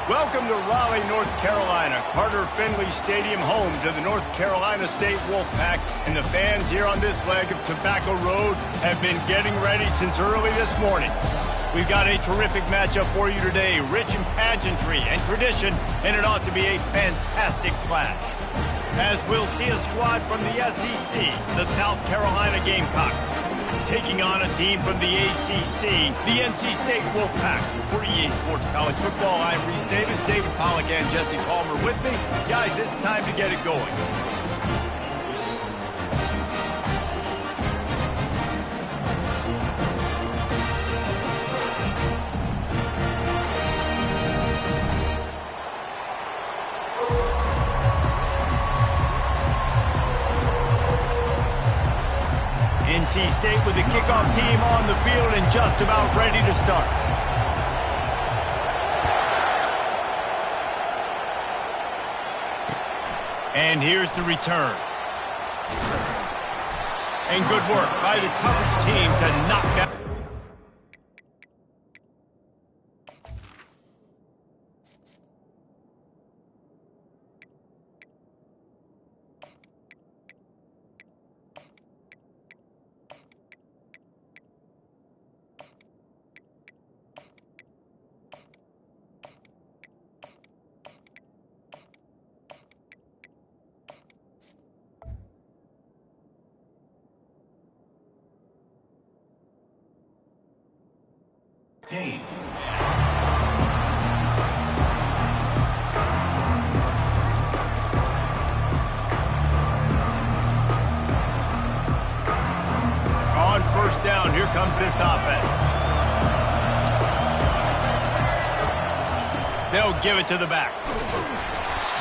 Welcome to Raleigh, North Carolina. Carter Finley Stadium, home to the North Carolina State Wolfpack. And the fans here on this leg of Tobacco Road have been getting ready since early this morning. We've got a terrific matchup for you today, rich in pageantry and tradition, and it ought to be a fantastic clash. As we'll see a squad from the SEC, the South Carolina Gamecocks, taking on a team from the ACC, the NC State Wolfpack. For EA Sports College Football, I'm Reese Davis, David Pollack, and Jesse Palmer with me. Guys, it's time to get it going. NC State with the kickoff team on the field and just about ready to start. And here's the return. And good work by the coverage team to knock down. Team. On first down, here comes this offense. They'll give it to the back.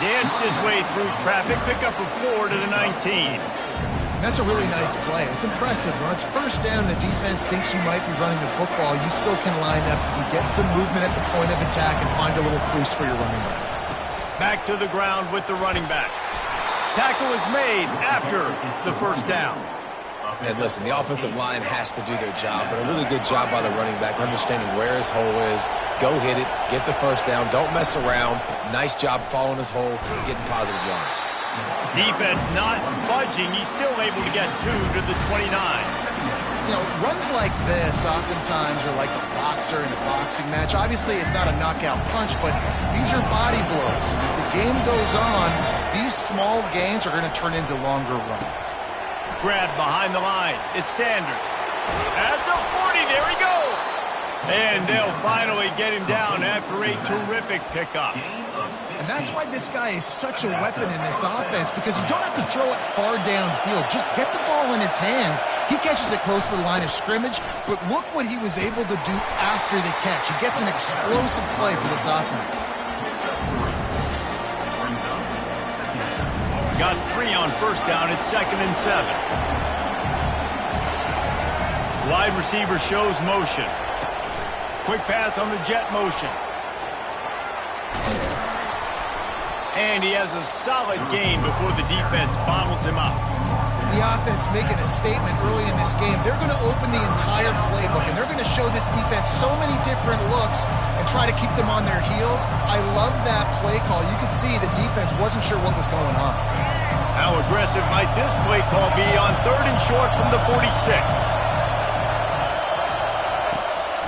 Danced his way through traffic, pick up a 4 to the 19. That's a really nice play. It's impressive. When it's first down, the defense thinks you might be running the football. You still can line up and get some movement at the point of attack and find a little crease for your running back. Back to the ground with the running back. Tackle is made after the first down. And listen, the offensive line has to do their job, but a really good job by the running back, understanding where his hole is. Go hit it, get the first down, don't mess around. Nice job following his hole, getting positive yards. Defense not budging. He's still able to get 2 to the 29. You know, runs like this oftentimes are like a boxer in a boxing match. Obviously, it's not a knockout punch, but these are body blows. And as the game goes on, these small gains are going to turn into longer runs. Grab behind the line. It's Sanders. At the 40, there he goes. And they'll finally get him down after a terrific pickup. And that's why this guy is such a weapon in this offense, because you don't have to throw it far downfield. Just get the ball in his hands. He catches it close to the line of scrimmage, but look what he was able to do after the catch. He gets an explosive play for this offense. Got 3 on first down. It's 2nd and 7. Wide receiver shows motion. Quick pass on the jet motion. And he has a solid gain before the defense bottles him up. The offense making a statement early in this game. They're going to open the entire playbook, and they're going to show this defense so many different looks and try to keep them on their heels. I love that play call. You can see the defense wasn't sure what was going on. How aggressive might this play call be on 3rd and short from the 46?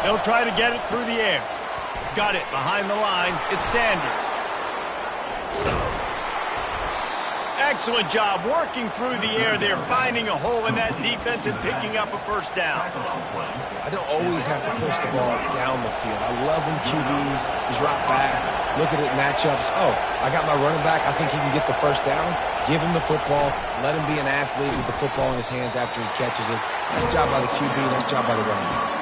They'll try to get it through the air. Got it behind the line. It's Sanders. Excellent job working through the air there, finding a hole in that defense and picking up a first down. I don't always have to push the ball down the field. I love when QBs drop back, look at it matchups. Oh, I got my running back. I think he can get the first down. Give him the football. Let him be an athlete with the football in his hands after he catches it. Nice job by the QB. Nice job by the running back.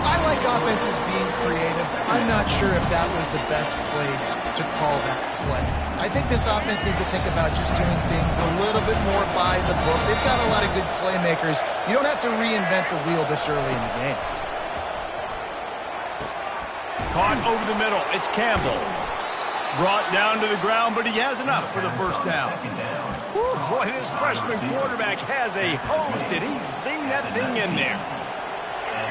I like offenses being creative. I'm not sure if that was the best place to call that play. I think this offense needs to think about just doing things a little bit more by the book. They've got a lot of good playmakers. You don't have to reinvent the wheel this early in the game. Caught over the middle. It's Campbell. Brought down to the ground, but he has enough for the first down. Whew, boy, this freshman quarterback has a hose. Did he zing that thing in there?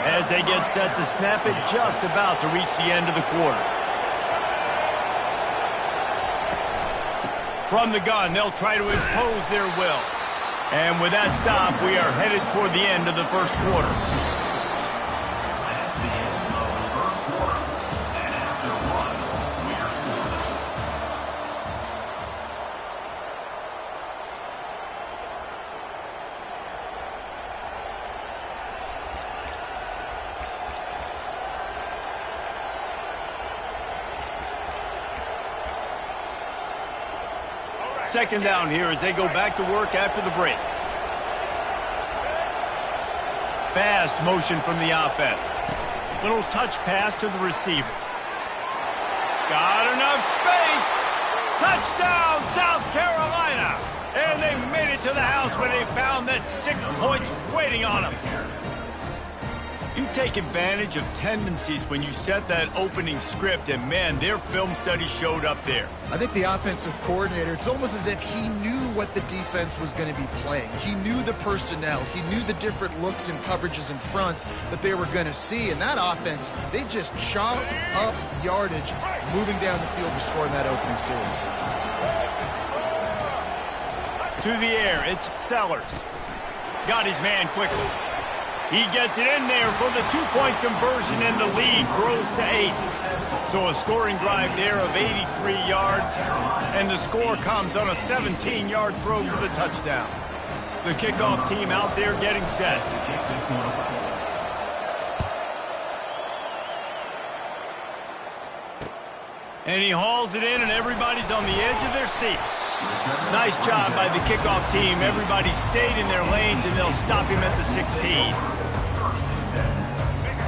As they get set to snap it, just about to reach the end of the quarter. From the gun, they'll try to impose their will. And with that stop, we are headed toward the end of the first quarter. That's the end of the first quarter. And after one, we're scoreless. Second down here as they go back to work after the break. Fast motion from the offense. Little touch pass to the receiver. Got enough space. Touchdown, South Carolina. And they made it to the house when they found that 6 points waiting on them. You take advantage of tendencies when you set that opening script, and man, their film study showed up there. I think the offensive coordinator, it's almost as if he knew what the defense was going to be playing. He knew the personnel. He knew the different looks and coverages and fronts that they were going to see. And that offense, they just chopped up yardage moving down the field to score in that opening series. To the air, it's Sellers. Got his man quickly. He gets it in there for the two-point conversion, and the lead grows to 8. So a scoring drive there of 83 yards, and the score comes on a 17-yard throw for the touchdown. The kickoff team out there getting set. And he hauls it in, and everybody's on the edge of their seats. Nice job by the kickoff team. Everybody stayed in their lanes, and they'll stop him at the 16.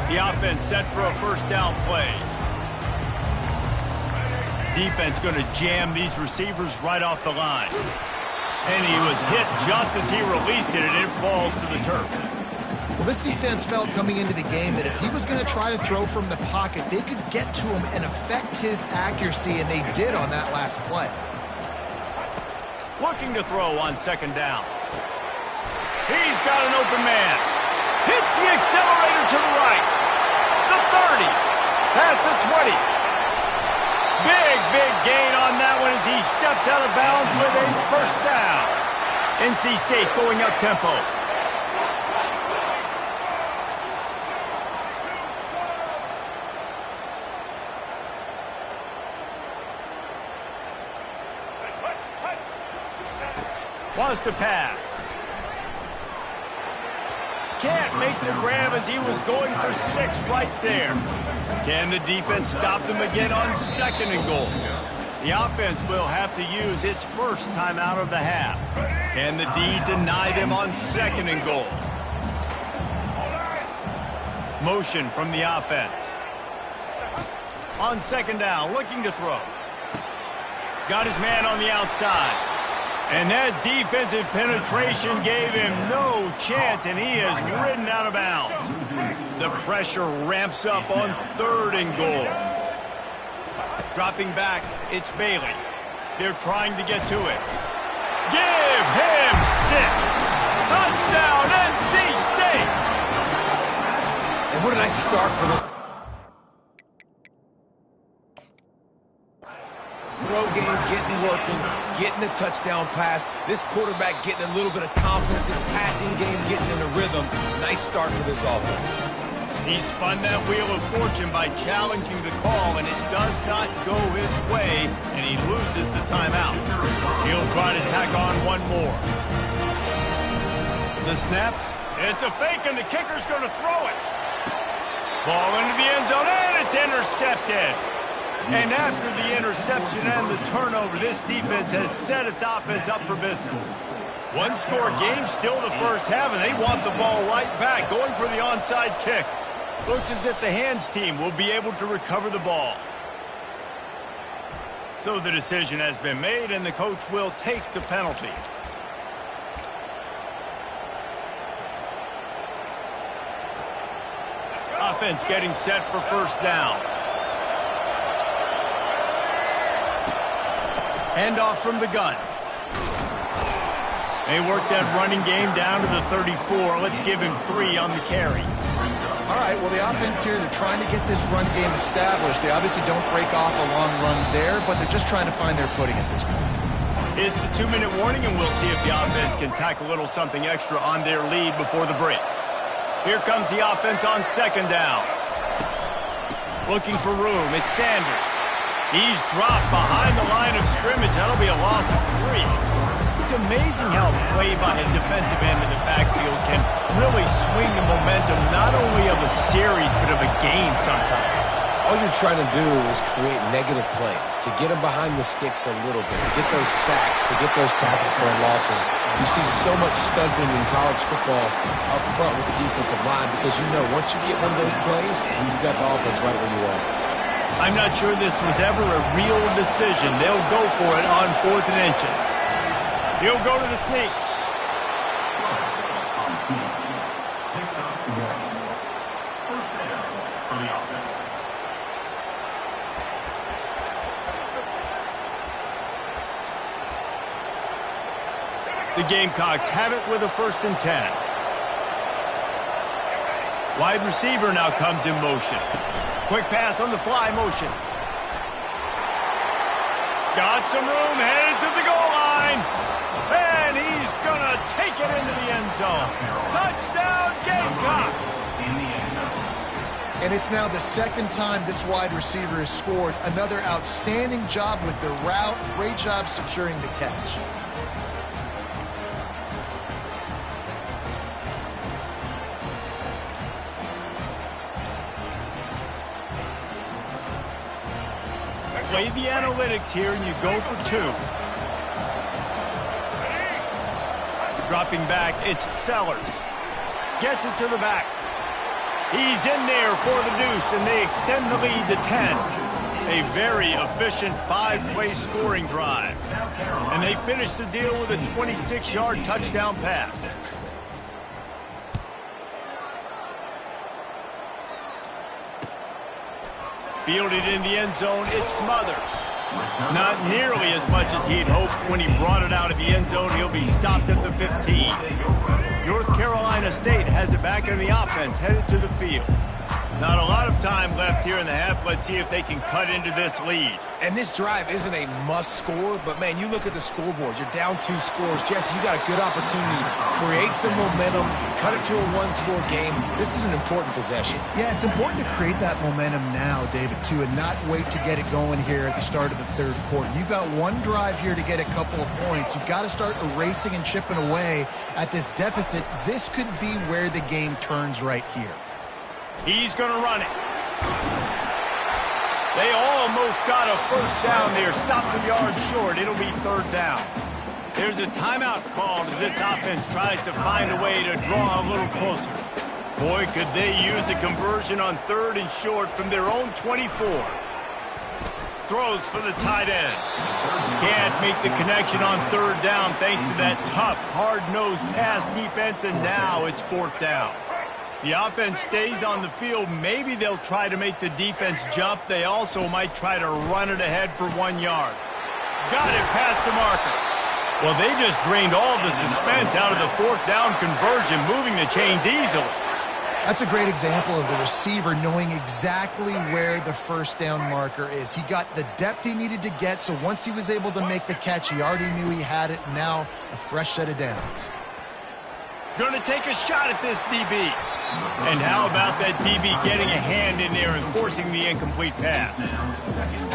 The offense set for a first down play. Defense going to jam these receivers right off the line. And he was hit just as he released it, and it falls to the turf. Well, this defense felt coming into the game that if he was going to try to throw from the pocket, they could get to him and affect his accuracy, and they did on that last play. Looking to throw on second down. He's got an open man. Hits the accelerator to the right. The 30. Past the 20. Big gain on that one as he steps out of bounds with a first down. NC State going up tempo. Wants to pass. Can't make the grab as he was going for 6 right there. Can the defense stop them again on second and goal? The offense will have to use its first timeout of the half. Can the D deny them on second and goal? Motion from the offense. On second down, looking to throw. Got his man on the outside. And that defensive penetration gave him no chance, and he is ridden out of bounds. The pressure ramps up on third and goal. Dropping back, it's Bailey. They're trying to get to it. Give him 6. Touchdown, NC State! And what a nice start for this throw game, getting working, getting the touchdown pass. This quarterback getting a little bit of confidence. This passing game getting in a rhythm. Nice start for this offense. He spun that wheel of fortune by challenging the call, and it does not go his way, and he loses the timeout. He'll try to tack on one more. The snaps. It's a fake, and the kicker's going to throw it. Ball into the end zone, and it's intercepted. And after the interception and the turnover, this defense has set its offense up for business. One-score game, still the first half, and they want the ball right back, going for the onside kick. Looks as if the hands team will be able to recover the ball. So the decision has been made, and the coach will take the penalty. Offense getting set for first down. Handoff from the gun. They work that running game down to the 34. Let's give him 3 on the carry. All right, well, the offense here, they're trying to get this run game established. They obviously don't break off a long run there, but they're just trying to find their footing at this point. It's the 2-minute warning, and we'll see if the offense can tack a little something extra on their lead before the break. Here comes the offense on 2nd down. Looking for room. It's Sanders. He's dropped behind the line of scrimmage. That'll be a loss of 3. It's amazing how play by a defensive end in the backfield can really swing the momentum not only of a series but of a game sometimes. All you're trying to do is create negative plays, to get them behind the sticks a little bit, to get those sacks, to get those tackles for losses. You see so much stunting in college football up front with the defensive line because you know once you get one of those plays, you've got the offense right where you are. I'm not sure this was ever a real decision. They'll go for it on 4th and inches. He'll go to the sneak. First down for the offense. The Gamecocks have it with a 1st and 10. Wide receiver now comes in motion. Quick pass on the fly motion. Got some room, headed to the goal line. And he's going to take it into the end zone. Touchdown, Gamecocks! In the end zone. And it's now the 2nd time this wide receiver has scored. Another outstanding job with the route. Great job securing the catch. Play the analytics here, and you go for 2. Dropping back, it's Sellers. Gets it to the back. He's in there for the deuce, and they extend the lead to 10. A very efficient 5-play scoring drive. And they finish the deal with a 26-yard touchdown pass. Fielded in the end zone, it's Smothers. Not nearly as much as he'd hoped when he brought it out of the end zone. He'll be stopped at the 15. North Carolina State has it back in the offense, headed to the field. Not a lot of time left here in the half. Let's see if they can cut into this lead. And this drive isn't a must score, but man, you look at the scoreboard. You're down 2 scores. Jesse, you got a good opportunity. Create some momentum. Cut it to a 1-score game. This is an important possession. Yeah, it's important to create that momentum now, David, too, and not wait to get it going here at the start of the 3rd quarter. You've got one drive here to get a couple of points. You've got to start erasing and chipping away at this deficit. This could be where the game turns right here. He's going to run it. They almost got a 1st down there. Stopped a yard short. It'll be 3rd down. There's a timeout called as this offense tries to find a way to draw a little closer. Boy, could they use a conversion on 3rd and short from their own 24. Throws for the tight end. Can't make the connection on 3rd down thanks to that tough, hard-nosed pass defense, and now it's 4th down. The offense stays on the field. Maybe they'll try to make the defense jump. They also might try to run it ahead for 1 yard. Got it past the marker. Well, they just drained all the suspense out of the 4th down conversion, moving the chains easily. That's a great example of the receiver knowing exactly where the 1st down marker is. He got the depth he needed to get, so once he was able to make the catch, he already knew he had it. Now, a fresh set of downs. Going to take a shot at this DB. And how about that DB getting a hand in there and forcing the incomplete pass?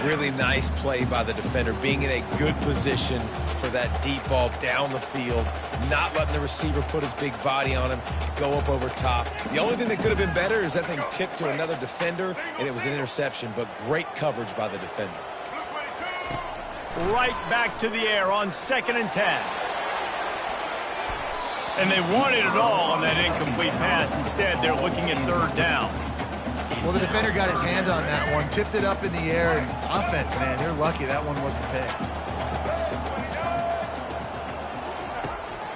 Really nice play by the defender, being in a good position for that deep ball down the field, not letting the receiver put his big body on him, go up over top. The only thing that could have been better is that thing tipped to another defender, and it was an interception, but great coverage by the defender. Right back to the air on 2nd and 10. And they wanted it all on that incomplete pass. Instead, they're looking at 3rd down. Well, the defender got his hand on that one, tipped it up in the air, and offense, man, they're lucky that one wasn't picked.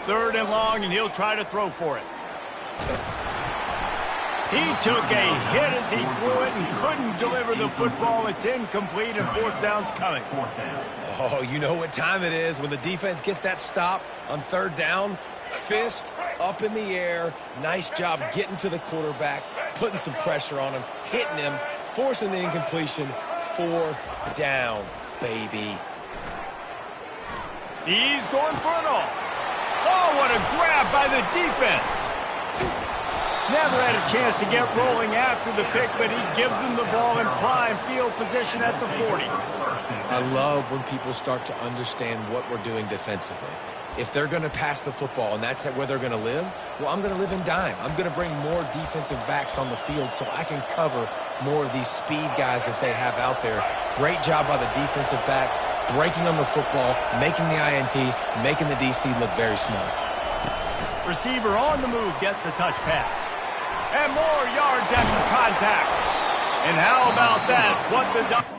3rd and long, and he'll try to throw for it. He took a hit as he threw it and couldn't deliver the football. It's incomplete, and 4th down's coming. Oh, you know what time it is when the defense gets that stop on 3rd down. Fist up in the air. Nice job getting to the quarterback, putting some pressure on him, hitting him, forcing the incompletion. 4th down, baby. He's going for it all. Oh, what a grab by the defense. Never had a chance to get rolling after the pick, but he gives him the ball in prime field position at the 40. I love when people start to understand what we're doing defensively. If they're going to pass the football and that's where they're going to live, well, I'm going to live in dime. I'm going to bring more defensive backs on the field so I can cover more of these speed guys that they have out there. Great job by the defensive back, breaking on the football, making the INT, making the DC look very smart. Receiver on the move gets the touch pass. And more yards after contact. And how about that? What the...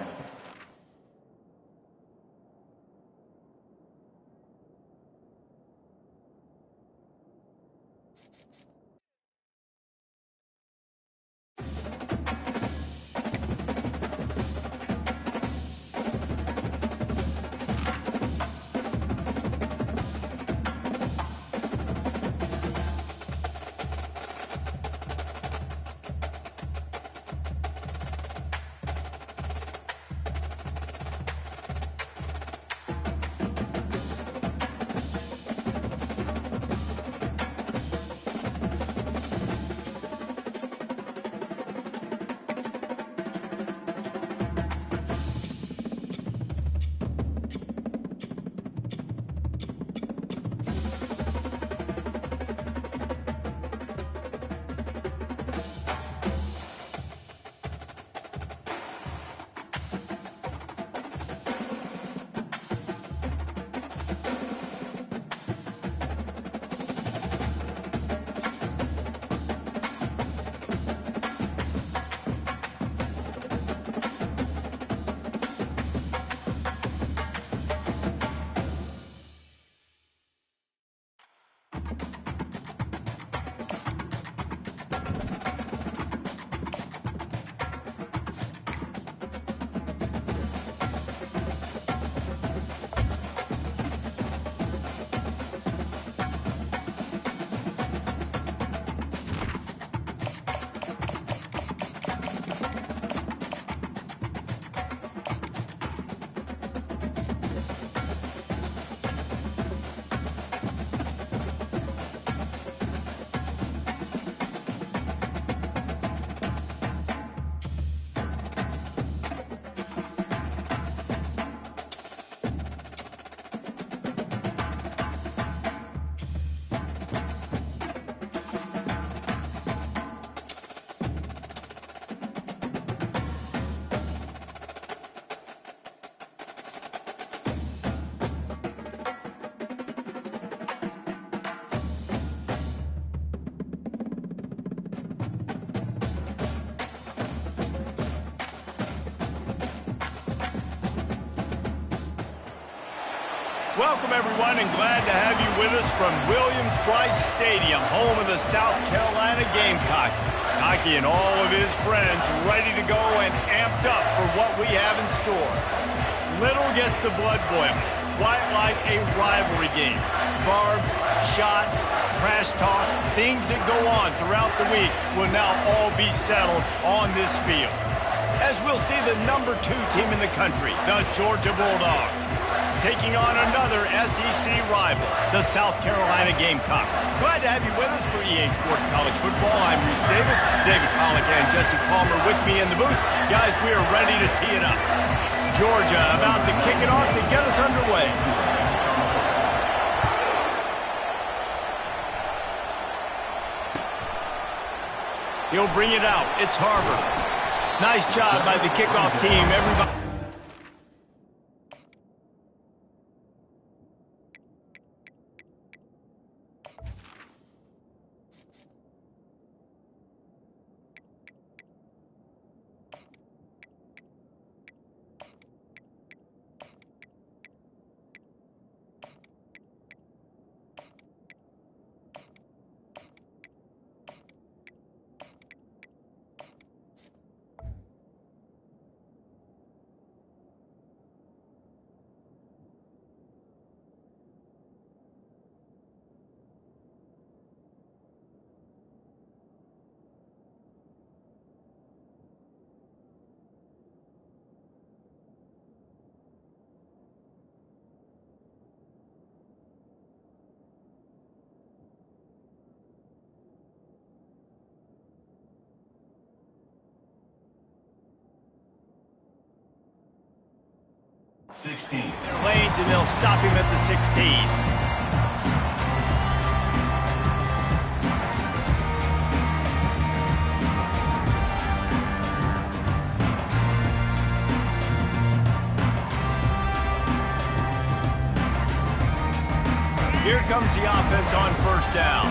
Welcome, everyone, and glad to have you with us from Williams-Brice Stadium, home of the South Carolina Gamecocks. Hockey and all of his friends ready to go and amped up for what we have in store. Little gets the blood boiling, quite like a rivalry game. Barbs, shots, trash talk, things that go on throughout the week will now all be settled on this field. As we'll see the #2 team in the country, the Georgia Bulldogs, taking on another SEC rival, the South Carolina Gamecocks. Glad to have you with us for EA Sports College Football. I'm Reese Davis, David Pollack and Jesse Palmer with me in the booth. Guys, we are ready to tee it up. Georgia about to kick it off to get us underway. He'll bring it out. It's Harvard. Nice job by the kickoff team. Everybody. 16. Lanes, and they'll stop him at the 16. Here comes the offense on first down.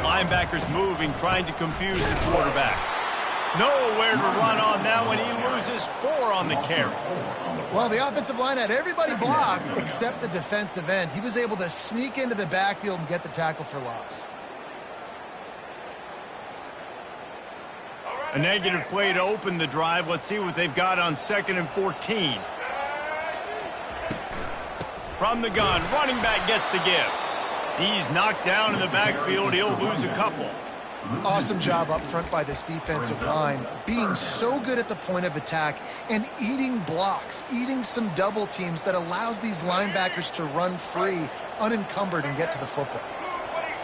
Linebackers moving, trying to confuse the quarterback. Nowhere to run on that one. He loses 4 on the carry. Well, the offensive line had everybody blocked except the defensive end. He was able to sneak into the backfield and get the tackle for loss. A negative play to open the drive. Let's see what they've got on 2nd and 14. From the gun, running back gets to give. He's knocked down in the backfield. He'll lose a couple. Awesome job up front by this defensive line, being so good at the point of attack and eating blocks, eating some double teams that allows these linebackers to run free, unencumbered, and get to the football.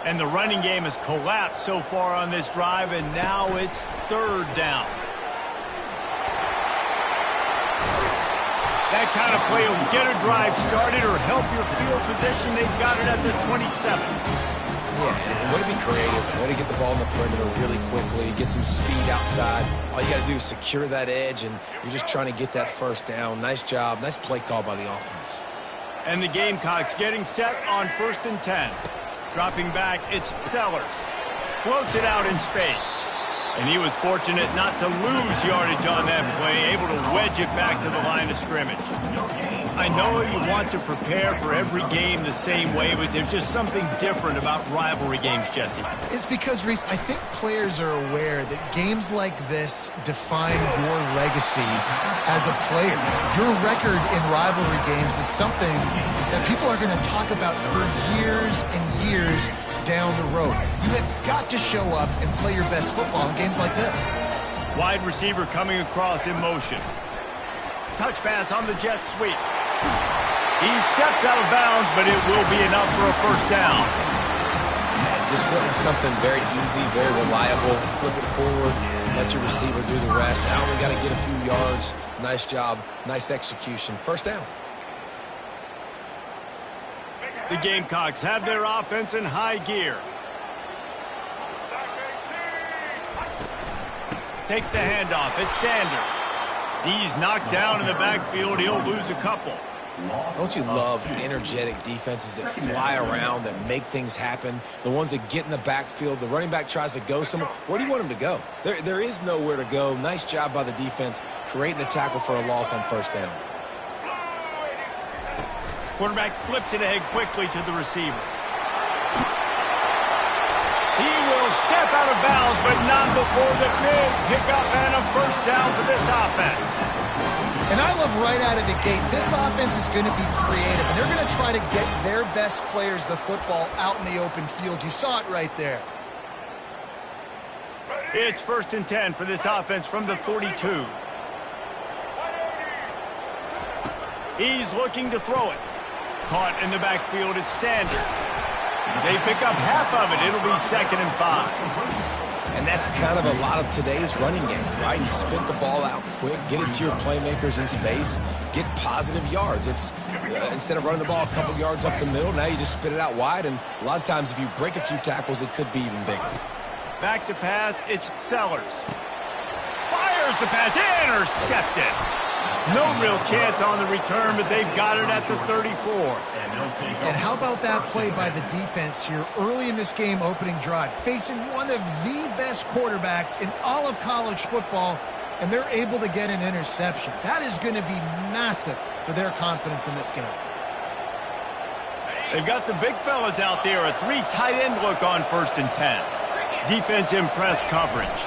And the running game has collapsed so far on this drive, and now it's 3rd down. That kind of play will get a drive started or help your field position. They've got it at the 27. Yeah, and way to be creative, way to get the ball in the perimeter really quickly, get some speed outside. All you got to do is secure that edge, and you're just trying to get that first down. Nice job, nice play call by the offense. And the Gamecocks getting set on 1st and 10. Dropping back, it's Sellers. Floats it out in space. And he was fortunate not to lose yardage on that play, able to wedge it back to the line of scrimmage. I know you want to prepare for every game the same way, but there's just something different about rivalry games, Jesse. It's because, Reese, I think players are aware that games like this define your legacy as a player. Your record in rivalry games is something that people are going to talk about for years and years down the road. You have got to show up and play your best football in games like this. Wide receiver coming across in motion. Touch pass on the jet sweep. He steps out of bounds, but it will be enough for a 1st down. And just witness something very easy, very reliable. Flip it forward, let your receiver do the rest. I only got to get a few yards. Nice job, nice execution. 1st down. The Gamecocks have their offense in high gear. Takes the handoff. It's Sanders. He's knocked down in the backfield. He'll lose a couple. Don't you love energetic defenses that fly around, that make things happen? The ones that get in the backfield, the running back tries to go somewhere. Where do you want him to go? There is nowhere to go. Nice job by the defense, creating the tackle for a loss on 1st down. Quarterback flips it ahead quickly to the receiver. He will step out of bounds, but not before the big pickup and a 1st down for this offense. And I love right out of the gate, this offense is going to be creative, and they're going to try to get their best players the football out in the open field. You saw it right there. It's 1st and 10 for this offense from the 42. He's looking to throw it. Caught in the backfield, it's Sanders. They pick up half of it. It'll be 2nd and 5. And that's kind of a lot of today's running game, right? Spit the ball out quick, get it to your playmakers in space, get positive yards. It's instead of running the ball a couple yards up the middle, now you just spit it out wide, and a lot of times if you break a few tackles, it could be even bigger. Back to pass, it's Sellers. Fires the pass, intercepted. No real chance on the return, but they've got it at the 34. And how about that play by the defense here early in this game opening drive, facing one of the best quarterbacks in all of college football, and they're able to get an interception. That is going to be massive for their confidence in this game. They've got the big fellas out there, a 3 tight end look on 1st and 10. Defense in press coverage.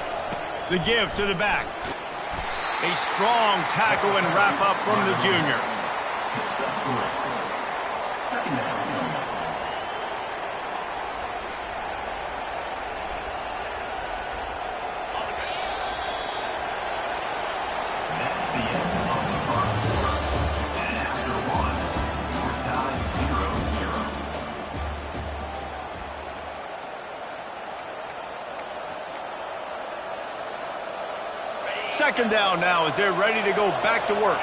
The give to the back. A strong tackle and wrap up from the junior. That's the end of the 1st quarter. And after 1, we're tied 0-0. second down now as they're ready to go back to work.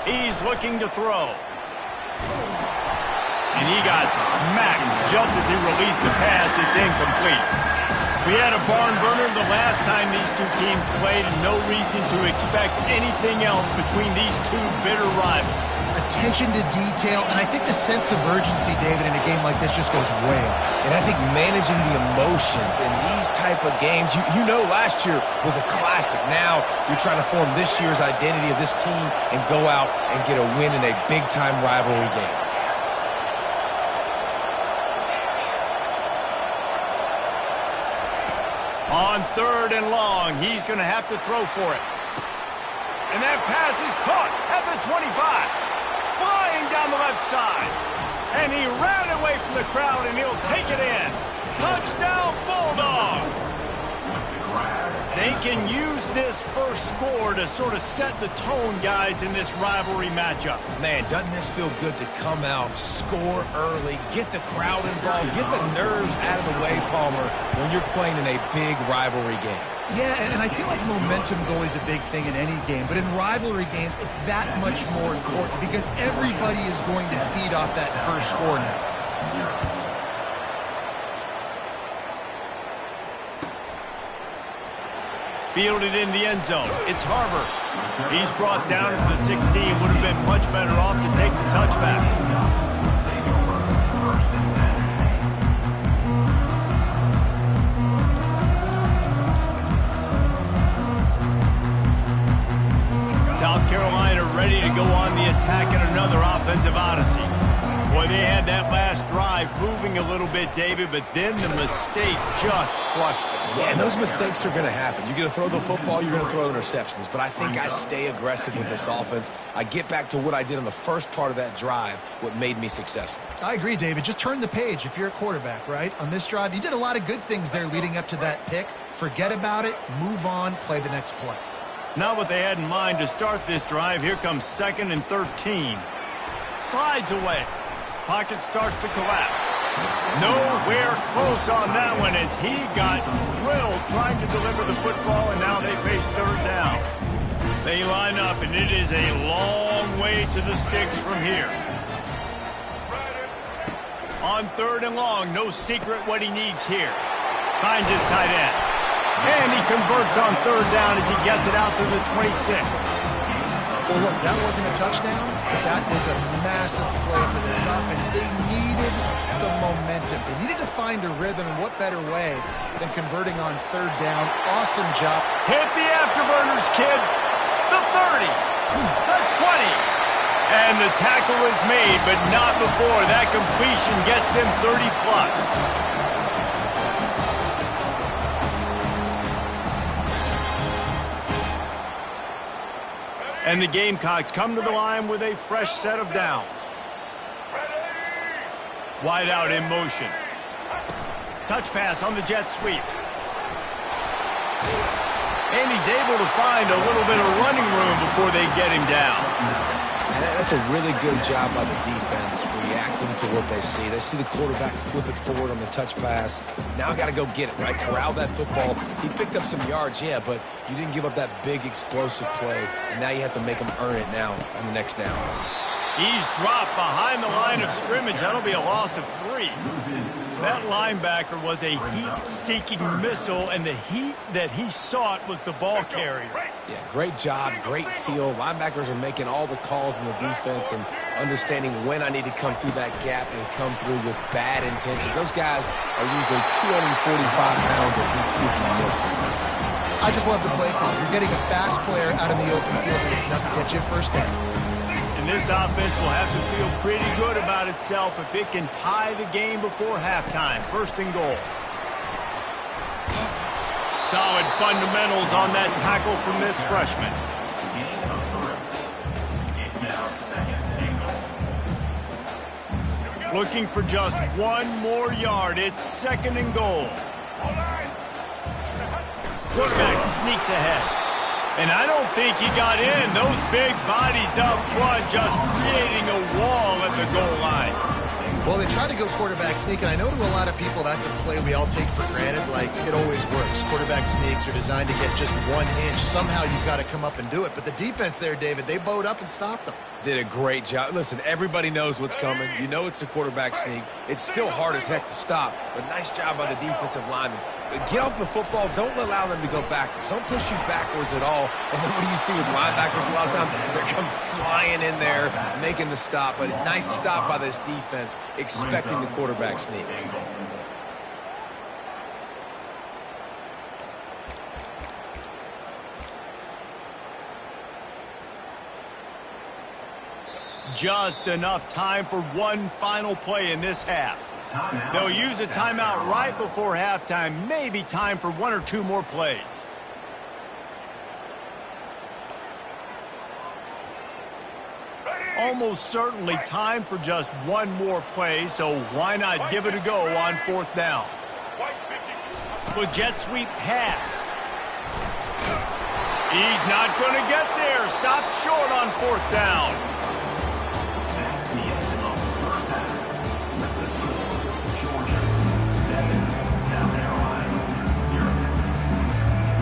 He's looking to throw. And he got smacked just as he released the pass. It's incomplete. We had a barn burner the last time these two teams played, and no reason to expect anything else between these two bitter rivals. Attention to detail, and I think the sense of urgency, David, in a game like this just goes way up. And I think managing the emotions in these type of games, you know last year was a classic. Now you're trying to form this year's identity of this team and go out and get a win in a big-time rivalry game. On 3rd and long, he's going to have to throw for it. And that pass is caught at the 25. Flying down the left side. And he ran away from the crowd, and he'll take it in. Touchdown, Bulldogs! They can use this first score to sort of set the tone, guys, in this rivalry matchup. Man, doesn't this feel good to come out, score early, get the crowd involved, get the nerves out of the way, Palmer, when you're playing in a big rivalry game. Yeah, and I feel like momentum's always a big thing in any game, but in rivalry games, it's that much more important because everybody is going to feed off that first score now. Fielded in the end zone. It's Harvard. He's brought down to the 16. Would have been much better off to take the touchback. South Carolina ready to go on the attack in another offensive odyssey. Boy, they had that last drive moving a little bit, David, but then the mistake just crushed them. Yeah, and those mistakes are going to happen. You're going to throw the football, you're going to throw interceptions. But I think I stay aggressive with this offense. I get back to what I did on the first part of that drive, what made me successful. I agree, David. Just turn the page if you're a quarterback, right? On this drive, you did a lot of good things there leading up to that pick. Forget about it, move on, play the next play. Not what they had in mind to start this drive. Here comes 2nd and 13. Slides away. Pocket starts to collapse. Nowhere close on that one as he got drilled trying to deliver the football, and now they face 3rd down. They line up, and it is a long way to the sticks from here. On 3rd and long, no secret what he needs here. Finds his tight end. And he converts on 3rd down as he gets it out to the 26. Well, look, that wasn't a touchdown, but that was a massive play for this offense. They needed some momentum. They needed to find a rhythm, and what better way than converting on 3rd down. Awesome job. Hit the afterburners, kid. The 30. The 20. And the tackle is made, but not before that completion gets them 30-plus. And the Gamecocks come to the line with a fresh set of downs. Wide out in motion. Touch pass on the jet sweep. And he's able to find a little bit of running room before they get him down. That's a really good job by the defense, reacting to what they see. They see the quarterback flip it forward on the touch pass. Now I got to go get it, right? Corral that football. He picked up some yards, yeah, but you didn't give up that big explosive play, and now you have to make him earn it now on the next down. He's dropped behind the line of scrimmage. That'll be a loss of 3. That linebacker was a heat-seeking missile, and the heat that he sought was the ball carrier. Yeah, great job, great feel. Linebackers are making all the calls in the defense and understanding when I need to come through that gap and come through with bad intentions. Those guys are usually 245 pounds of heat-seeking missile. I just love the play call. You're getting a fast player out in the open field, and it's enough to get you a first down. And this offense will have to feel pretty good about itself if it can tie the game before halftime. 1st and goal. Solid fundamentals on that tackle from this freshman. It's now 2nd and goal. Looking for just 1 more yard. It's 2nd and goal. Quarterback sneaks ahead. And I don't think he got in. Those big bodies up front just creating a wall at the goal line. Well, they tried to go quarterback sneak, and I know to a lot of people that's a play we all take for granted. Like, it always works. Quarterback sneaks are designed to get just 1 inch. Somehow you've got to come up and do it. But the defense there, David, they bowed up and stopped them. Did a great job. Listen, everybody knows what's coming. You know it's a quarterback sneak. It's still hard as heck to stop, but nice job by the defensive lineman. Get off the football. Don't allow them to go backwards. Don't push you backwards at all. And then what do you see with linebackers a lot of times? They come flying in there, making the stop. But a nice stop by this defense, expecting the quarterback sneak. Just enough time for one final play in this half. They'll use a timeout right before halftime. Maybe time for 1 or 2 more plays. Almost certainly time for just 1 more play, so why not give it a go on 4th down? With jet sweep pass. He's not going to get there. Stopped short on 4th down.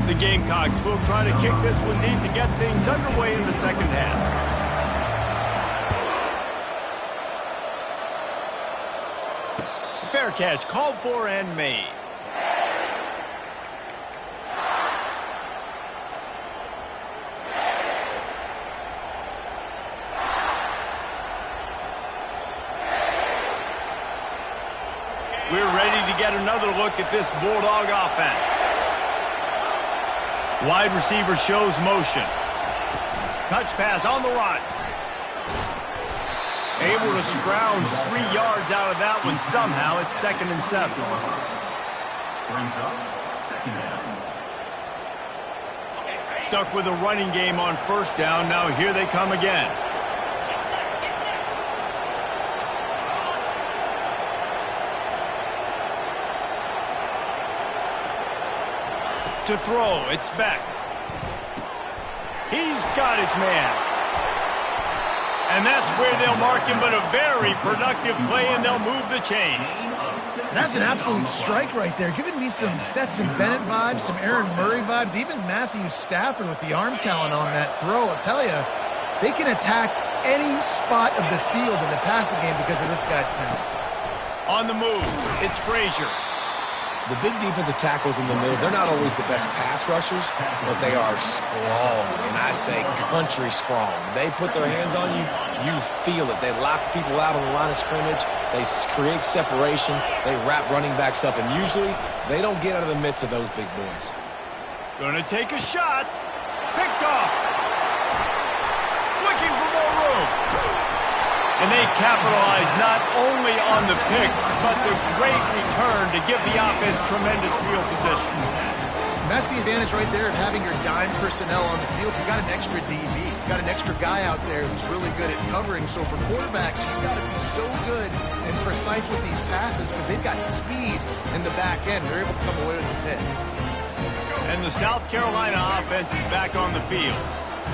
The Gamecocks will try to kick this one deep to get things underway in the second half. Fair catch called for and made. We're ready to get another look at this Bulldog offense. Wide receiver shows motion. Touch pass on the run. Able to scrounge 3 yards out of that one somehow. It's 2nd and 7. Brings up 2nd down. Stuck with a running game on 1st down. Now here they come again. To throw, it's Beck. He's got his man. And that's where they'll mark him, but a very productive play, and they'll move the chains. That's an absolute strike right there, giving me some Stetson Bennett vibes, some Aaron Murray vibes, even Matthew Stafford with the arm talent on that throw. I'll tell you, they can attack any spot of the field in the passing game because of this guy's talent. On the move, it's Frazier. The big defensive tackles in the middle, they're not always the best pass rushers, but they are strong, and I say country strong. They put their hands on you, you feel it. They lock people out on the line of scrimmage. They create separation. They wrap running backs up, and usually they don't get out of the midst of those big boys. Gonna take a shot. Picked off. Looking for more room. And they capitalize not only on the pick, but the great return to give the offense tremendous field position. And that's the advantage right there of having your dime personnel on the field. You've got an extra DB. You've got an extra guy out there who's really good at covering. So for quarterbacks, you've got to be so good and precise with these passes because they've got speed in the back end. They're able to come away with the pick. And the South Carolina offense is back on the field.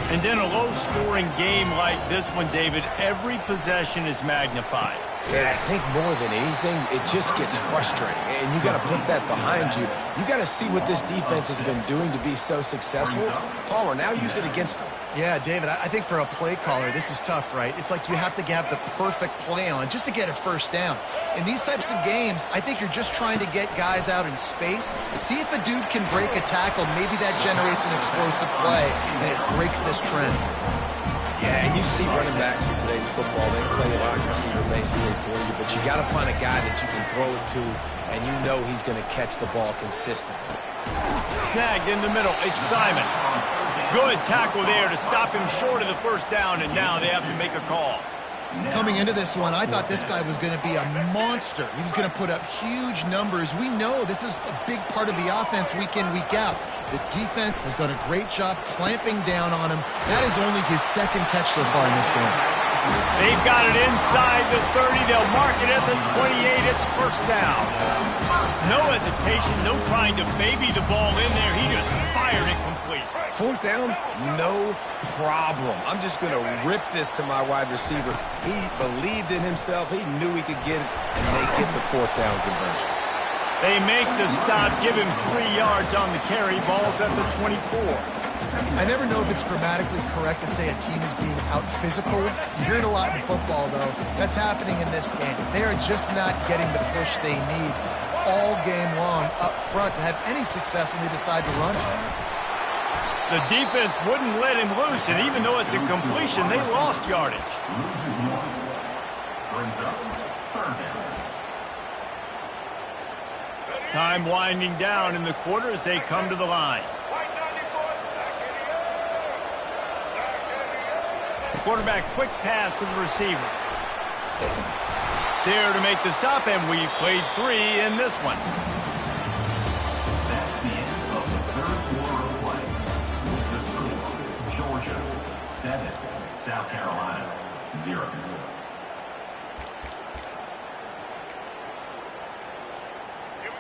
And in a low-scoring game like this one, David, every possession is magnified. And I think more than anything, it just gets frustrating. And you got to put that behind you. You got to see what this defense has been doing to be so successful. Palmer, now use it against them. Yeah, David, I think for a play caller, this is tough, right? It's like you have to have the perfect play on just to get a first down. In these types of games, I think you're just trying to get guys out in space, see if a dude can break a tackle. Maybe that generates an explosive play, and it breaks this trend. Yeah, and you see running backs in today's football, they play a wide receiver basically for you, but you got to find a guy that you can throw it to, and you know he's going to catch the ball consistently. Snagged in the middle, it's Simon. Good tackle there to stop him short of the first down, and now they have to make a call. Coming into this one, I thought this guy was going to be a monster. He was going to put up huge numbers. We know this is a big part of the offense week in, week out. The defense has done a great job clamping down on him. That is only his second catch so far in this game. They've got it inside the 30. They'll mark it at the 28. It's first down. No hesitation, no trying to baby the ball in there. He just fired it complete. Fourth down, no problem. I'm just going to rip this to my wide receiver. He believed in himself. He knew he could get it, and they get the fourth down conversion. They make the stop, give him 3 yards on the carry. Ball's at the 24. I never know if it's grammatically correct to say a team is being out-physicaled. You hear it a lot in football, though. That's happening in this game. They are just not getting the push they need all game long up front to have any success when they decide to run it. The defense wouldn't let him loose, and even though it's a completion, they lost yardage. Brings up third down. Time winding down in the quarter as they come to the line. Quarterback quick pass to the receiver. There to make the stop, and we played 3 in this one. That's the end of the third quarter of play. With the score, Georgia 7, South Carolina 0.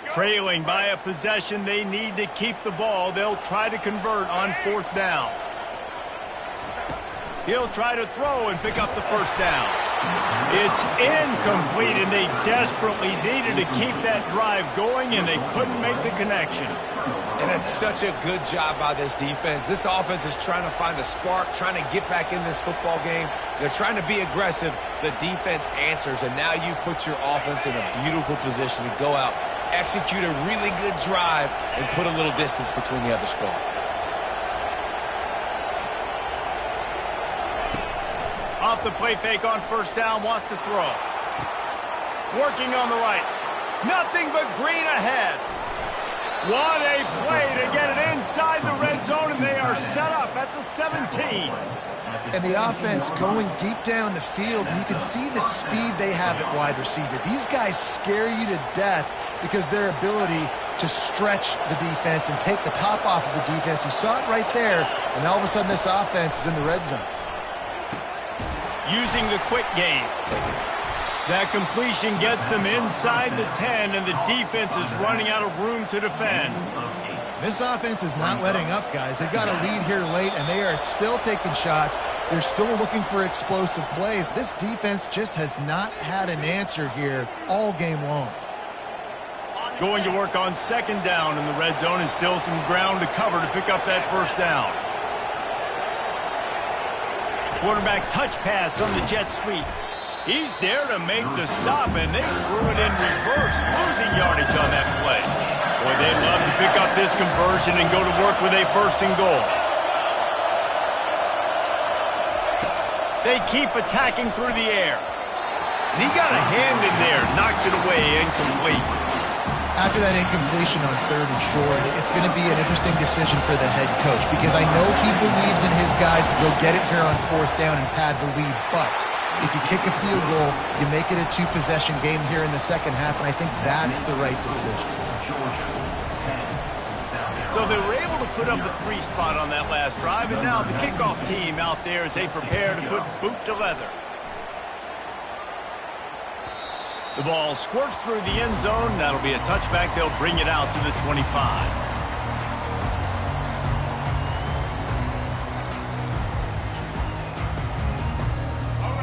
Trailing by a possession, they need to keep the ball. They'll try to convert on fourth down. He'll try to throw and pick up the first down. It's incomplete, and they desperately needed to keep that drive going, and they couldn't make the connection. And it's such a good job by this defense. This offense is trying to find a spark, trying to get back in this football game. They're trying to be aggressive. The defense answers, and now you put your offense in a beautiful position to go out, execute a really good drive, and put a little distance between the other squad. Off the play fake on first down, wants to throw. Working on the right. Nothing but green ahead. What a play to get it inside the red zone, and they are set up at the 17. And the offense going deep down the field, and you can see the speed they have at wide receiver. These guys scare you to death because their ability to stretch the defense and take the top off of the defense. You saw it right there, and all of a sudden this offense is in the red zone. Using the quick game. That completion gets them inside the 10, and the defense is running out of room to defend. This offense is not letting up, guys. They've got a lead here late, and they are still taking shots. They're still looking for explosive plays. This defense just has not had an answer here all game long. Going to work on second down in the red zone, and still some ground to cover to pick up that first down. Quarterback touch pass on the jet sweep. He's there to make the stop, and they threw it in reverse, losing yardage on that play. Boy, they'd love to pick up this conversion and go to work with a first and goal. They keep attacking through the air. And he got a hand in there, knocks it away, incomplete. After that incompletion on third and short, it's going to be an interesting decision for the head coach because I know he believes in his guys to go get it here on fourth down and pad the lead, but if you kick a field goal, you make it a two-possession game here in the second half, and I think that's the right decision. So they were able to put up a 3 spot on that last drive, and now the kickoff team out there as they prepare to put boot to leather. The ball squirts through the end zone. That'll be a touchback. They'll bring it out to the 25.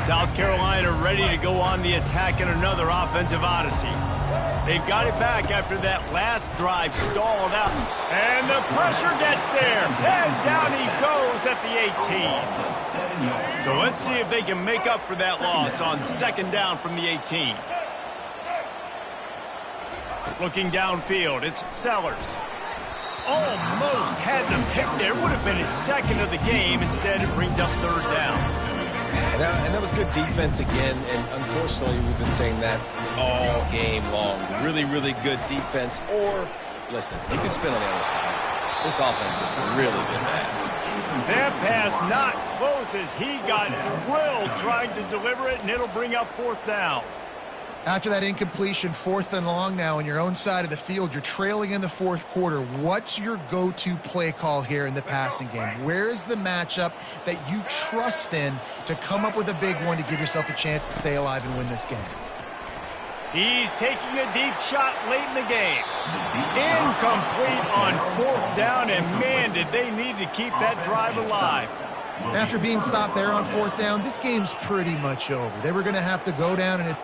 South Carolina ready to go on the attack in another offensive odyssey. They've got it back after that last drive stalled out. And the pressure gets there. And down he goes at the 18. So let's see if they can make up for that loss on second down from the 18. Looking downfield, it's Sellers. Almost had the pick there. Would have been his second of the game. Instead, it brings up third down. And that was good defense again, and unfortunately, we've been saying that all game long. Really, really good defense, or, listen, you can spin on the other side. This offense has really been bad. That pass not close as he got drilled trying to deliver it, and it'll bring up fourth down. After that incompletion, 4th and long now on your own side of the field, you're trailing in the 4th quarter. What's your go-to play call here in the passing game? Where is the matchup that you trust in to come up with a big one to give yourself a chance to stay alive and win this game? He's taking a deep shot late in the game. Incomplete on 4th down, and man, did they need to keep that drive alive. After being stopped there on 4th down, this game's pretty much over. They were going to have to go down and